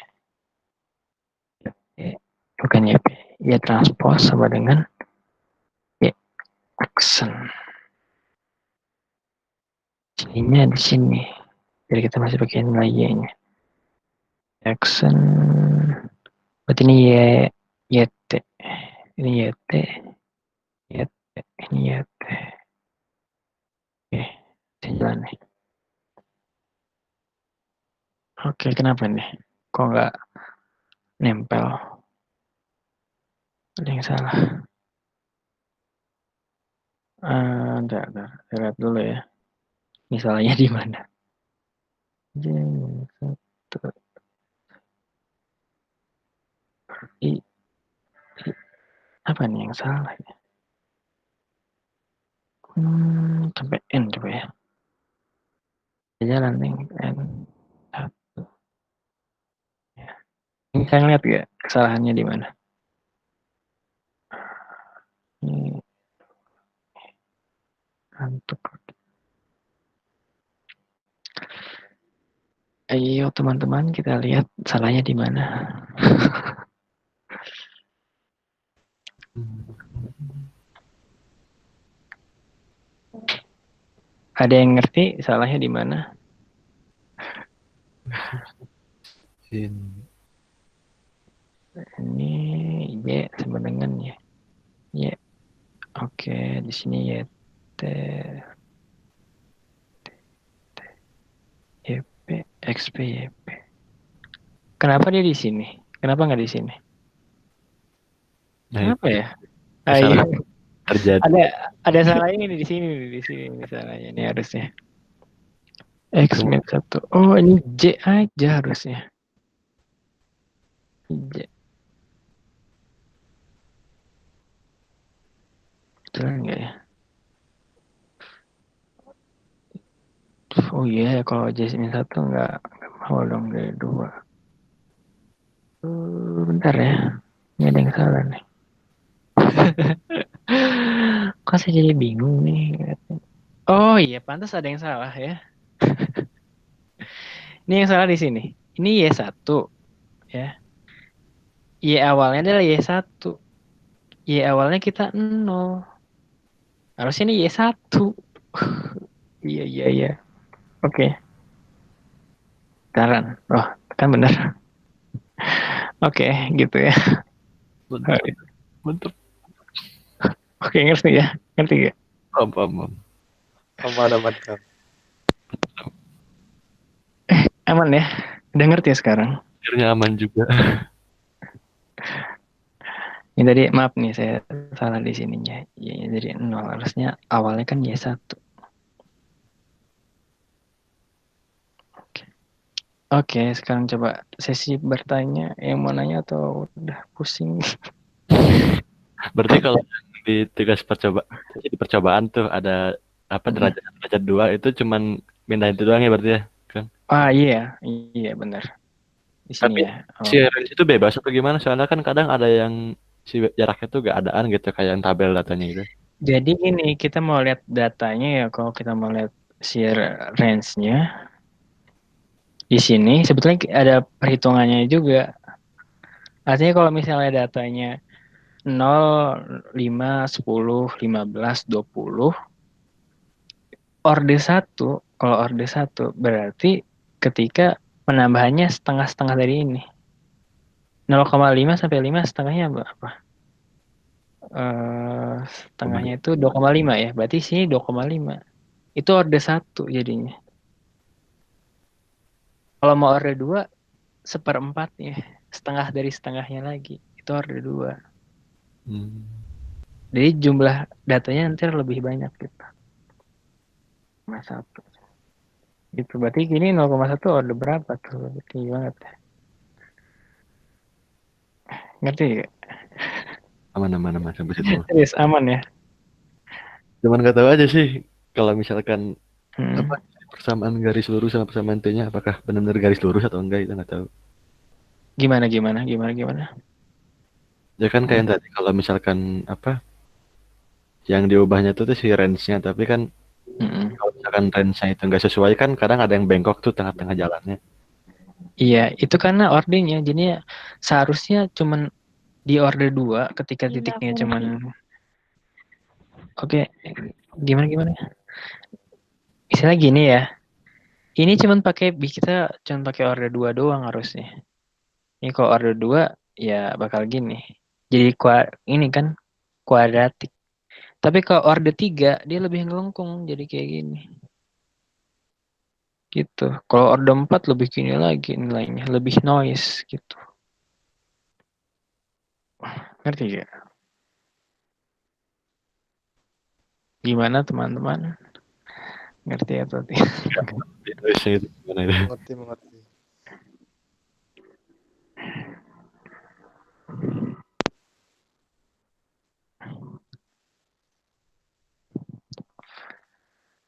S1: Bukan YP. Y transpose sama dengan Y aksen. Sininya di sini. Jadi kita masih pakai nilai Y-nya. Aksen Berarti ini YT. Ini YT. YT. Ini YT. Oke. Saya jalan nih. Oke, kenapa nih? Kok nggak nempel? Ada yang salah. Entar. Saya lihat dulu ya. Misalnya di mana? Satu. Apa nih yang salah ya? Sampai N coba ya. Jalan nih N. Satu. Ya. Ini kalian lihat gak kesalahannya di mana? Ini ngantuk. Ayo teman-teman kita lihat salahnya di mana. Ada yang ngerti salahnya di mana? Ini Y sama dengan Y. Y. Oke, di sini Y T YP XP YP. Kenapa dia di sini? Kenapa nggak di sini?
S3: Nah,
S1: Kenapa ya?
S3: kesalahan
S1: Ayo.
S3: terjadi.
S1: Ada salahnya nih di sini salahnya nih harusnya. X min 1. Oh, ini J aja harusnya. J. Betul nggak ya? Oh iya, kalau J min 1 nggak mau dong dari 2. Bentar ya. Ini ada yang salah nih. Kok saya jadi bingung nih. Oh iya, pantas ada yang salah ya. Ini yang salah di sini. Ini Y1 ya. Y awalnya adalah Y1. Y awalnya kita 0. Harusnya ini Y1. Iya. Oke. Taran. Oh, kan benar. Oke, gitu ya.
S3: Mantap.
S1: Oke, ngerti ya? Ngerti gak?
S3: Paham.
S6: Aman kan.
S1: Aman ya? Udah ngerti ya sekarang?
S3: Akhirnya aman juga.
S1: Ini tadi maaf nih saya salah di sininya. Y jadi 0 harusnya awalnya kan Y1. Oke, sekarang coba sesi bertanya. Yang mau nanya atau udah pusing?
S3: Berarti kalau di tugas di percobaan tuh ada apa derajat 2 itu cuman pindahin itu doang ya berarti ya kan?
S1: Iya benar. Di sini
S3: Tapi
S1: ya.
S3: si range itu bebas atau gimana? Soalnya kan kadang ada yang si jaraknya tuh gak adaan gitu kayak yang tabel datanya gitu.
S1: Jadi gini, kita mau lihat datanya ya. Kalau kita mau lihat si range-nya di sini sebetulnya ada perhitungannya juga. Artinya kalau misalnya datanya 0, 5, 10, 15, 20 orde 1, kalau orde 1 berarti ketika penambahannya setengah-setengah dari ini. 0,5 sampai 5 setengahnya berapa? Setengahnya itu 2,5 ya. Berarti sini 2,5. Itu orde 1 jadinya. Kalau mau orde 2 seperempatnya. Setengah dari setengahnya lagi. Itu orde 2. Jadi jumlah datanya nanti lebih banyak gitu. 0,1. Gitu. Berarti gini 0,1 orde berapa tuh? Tinggi banget. Ngerti gak?
S3: Aman sampai situ.
S1: Serius aman ya?
S3: Cuman gak tahu aja sih kalau misalkan apa persamaan garis lurus sama persamaan T-nya apakah benar-benar garis lurus atau enggak itu nggak tahu.
S1: Gimana?
S3: Ya kan kayak yang tadi kalau misalkan apa yang diubahnya tuh si range-nya tapi kan kalau misalkan range-nya itu nggak sesuai kan kadang ada yang bengkok tuh tengah-tengah jalannya.
S1: Iya, itu karena ordenya. Jadi seharusnya cuman di orde 2 ketika titiknya cuman Oke, gimana? Misalnya gini ya. Ini kita cuman pakai orde 2 doang harusnya. Ini kalau orde 2 ya bakal gini. Jadi ini kan kuadratik. Tapi kalau orde 3 dia lebih ngelengkung jadi kayak gini. Gitu. Kalau orde 4 lebih gini lagi nilainya, lebih noise gitu. Ngerti gak? Gimana teman-teman? Ngerti atau tidak?
S3: Noise-nya itu gimana itu?
S6: Mengerti.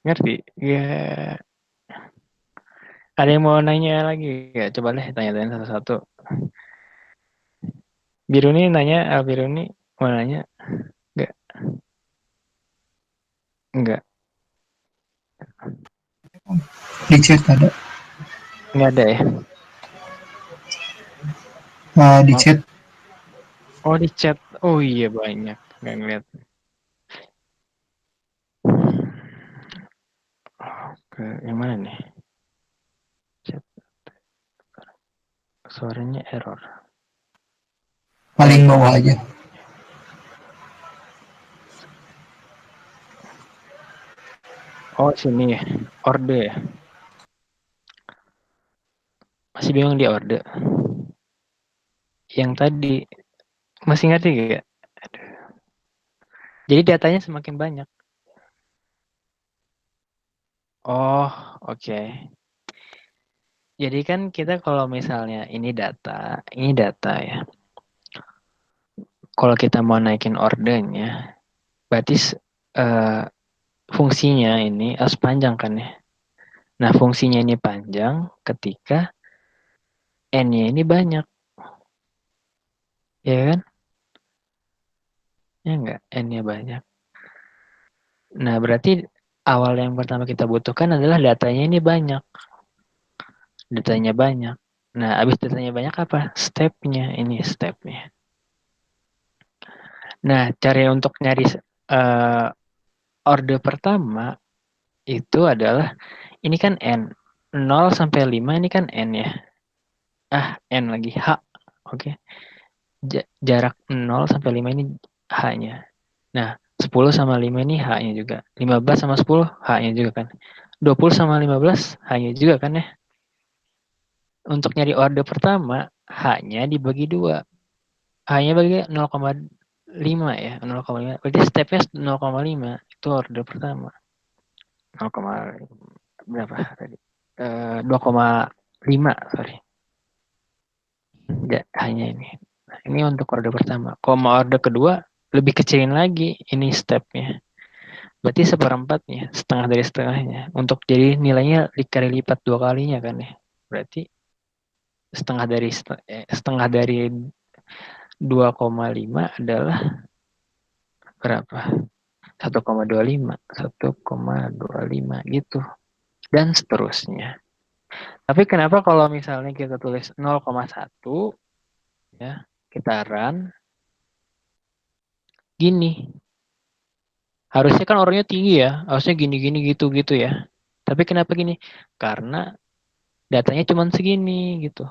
S1: Ngerti? Ya. Ada yang mau nanya lagi? Ya, coba deh tanya-tanya satu-satu. Biru nih nanya, Biru nih mau nanya? Enggak. Enggak.
S4: Di chat ada.
S1: Enggak ada ya?
S4: Di chat.
S1: Oh di chat. Oh iya banyak. Nggak ngeliat. Oke, yang mana nih? Chat. Suaranya error.
S4: Paling bawah aja.
S1: Oh sini ya. Orde ya. Masih bingung di orde. Yang tadi. Masih ngerti gak? Jadi datanya semakin banyak. Oh, oke. Jadi kan kita kalau misalnya ini data ya. Kalau kita mau naikin ordenya, berarti fungsinya ini harus panjang kan ya. Nah, fungsinya ini panjang ketika n-nya ini banyak. Ya kan? Ya enggak? N-nya banyak. Nah, berarti awal yang pertama kita butuhkan adalah datanya ini banyak. Datanya banyak. Nah, habis datanya banyak apa? Step-nya. Ini step-nya. Nah, cara untuk nyari orde pertama itu adalah, ini kan N. 0 sampai 5 ini kan N ya. N lagi. H. Oke. Jarak 0 sampai 5 ini H-nya. Nah, 10 sama 5 ini H-nya juga. 15 sama 10 H-nya juga kan. 20 sama 15 H-nya juga kan ya. Untuk nyari orde pertama, H-nya dibagi 2. H-nya bagi 0,5 ya. 0,5. Berarti stepnya 0,5. Itu orde pertama. 0, berapa tadi? 2,5 sorry. Hanya ini. Nah, ini untuk orde pertama. Kalau mau orde kedua, lebih kecilin lagi ini stepnya. Berarti seperempatnya, setengah dari setengahnya. Untuk jadi nilainya dikali lipat 2 kalinya kan ya. Berarti setengah dari 2,5 adalah berapa? 1,25. 1,25 gitu. Dan seterusnya. Tapi kenapa kalau misalnya kita tulis 0,1 ya, kita run gini. Harusnya kan orangnya tinggi ya, harusnya gini-gini gitu-gitu ya. Tapi kenapa gini? Karena datanya cuma segini gitu.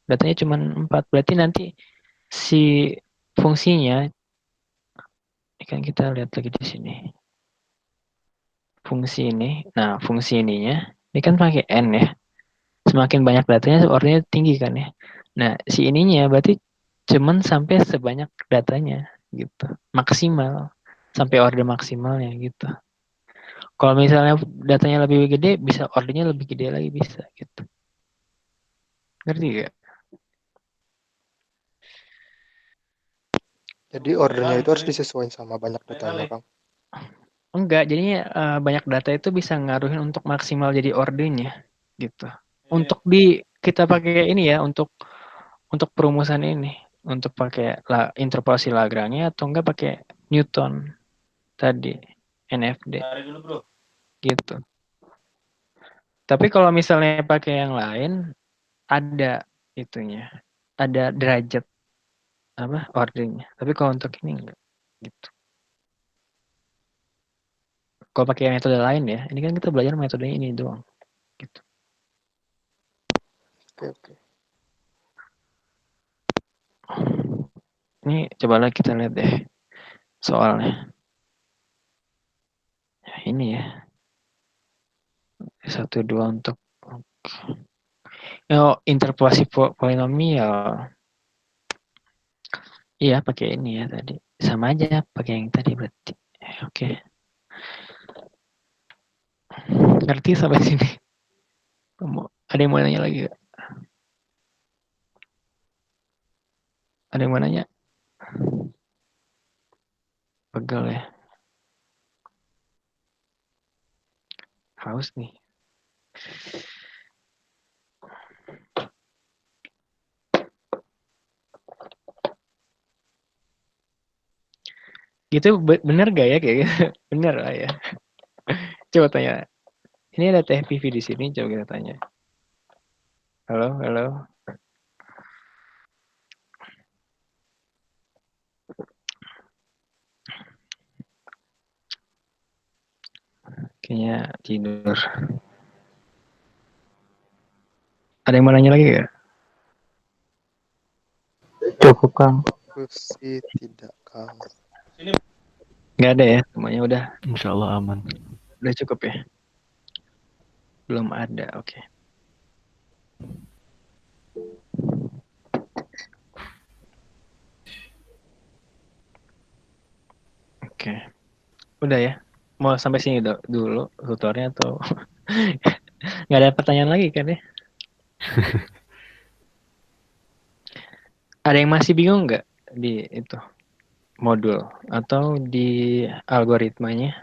S1: Datanya cuma 4. Berarti nanti si fungsinya, ini kan kita lihat lagi di sini. Fungsi ini, nah fungsi ininya, ini kan pakai N ya. Semakin banyak datanya, orangnya tinggi kan ya. Nah, si ininya berarti cuman sampai sebanyak datanya gitu. Maksimal. Sampai order maksimalnya gitu. Kalau misalnya datanya lebih gede, bisa ordernya lebih gede lagi bisa gitu. Ngerti gak?
S6: Jadi ordernya itu harus disesuaikan sama banyak datanya, Kang.
S1: Enggak, jadinya banyak data itu bisa ngaruhin untuk maksimal jadi ordernya gitu. Untuk kita pakai ini ya, untuk perumusan ini, untuk pakai interpolasi Lagrange atau enggak pakai Newton tadi, NFD gitu. Tapi kalau misalnya pakai yang lain, ada itunya, ada derajat ordernya. Tapi kalau untuk ini enggak gitu. Kalau pakai metode lain ya, ini kan kita belajar metode ini doang gitu.
S6: Oke.
S1: Ini cobalah kita lihat deh soalnya. Ini ya. 1, 2 untuk interpolasi polinomial. Iya, pakai ini ya tadi. Sama aja pakai yang tadi berarti. Oke. Ngerti sampai sini? Ada yang mau nanya lagi gak? Ada yang mau nanya? Pegel ya. Haus nih. Gitu bener gak ya kayak gitu? Bener lah ya. Coba tanya. Ini ada Teh Vivi di sini, coba kita tanya. Halo, halo. Kayaknya tidur. Ada yang mau nanya lagi gak?
S7: Cukup Kang.
S6: Aku sih tidak, Kang.
S1: Gak ada ya, semuanya udah.
S3: Insya Allah aman.
S1: Udah cukup ya? Belum ada, oke. Oke. Udah ya? Mau sampai sini dulu tutornya atau nggak ada pertanyaan lagi kan ya? Ada yang masih bingung nggak di itu modul atau di algoritmanya?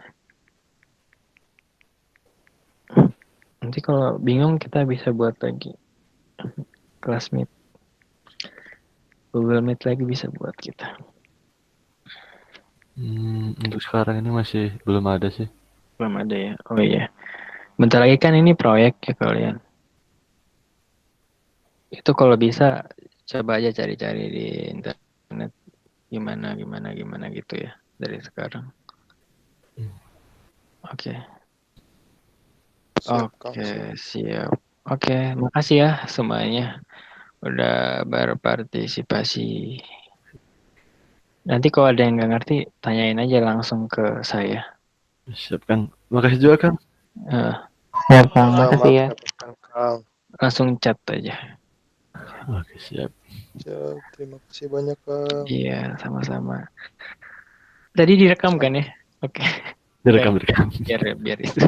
S1: Nanti kalau bingung kita bisa buat lagi kelas meet, Google Meet lagi bisa buat kita.
S3: Untuk sekarang ini masih belum ada sih.
S1: Belum ada ya? Oh iya. Bentar lagi kan ini proyek ya kalian. Itu kalau bisa coba aja cari-cari di internet gimana gitu ya dari sekarang. Oke.
S6: Siap, Kang.
S1: Oke, siap. Oke, makasih ya semuanya udah berpartisipasi. Nanti kalau ada yang nggak ngerti, tanyain aja langsung ke saya.
S3: Siap Kang. Makasih juga Kang.
S7: Siap Kang, makasih ya.
S6: Kang.
S1: Langsung chat aja.
S3: Oke, siap.
S6: Siap, terima kasih banyak, Kang.
S1: Iya, sama-sama. Tadi direkam kan ya? Oke.
S3: Direkam.
S1: Biar itu.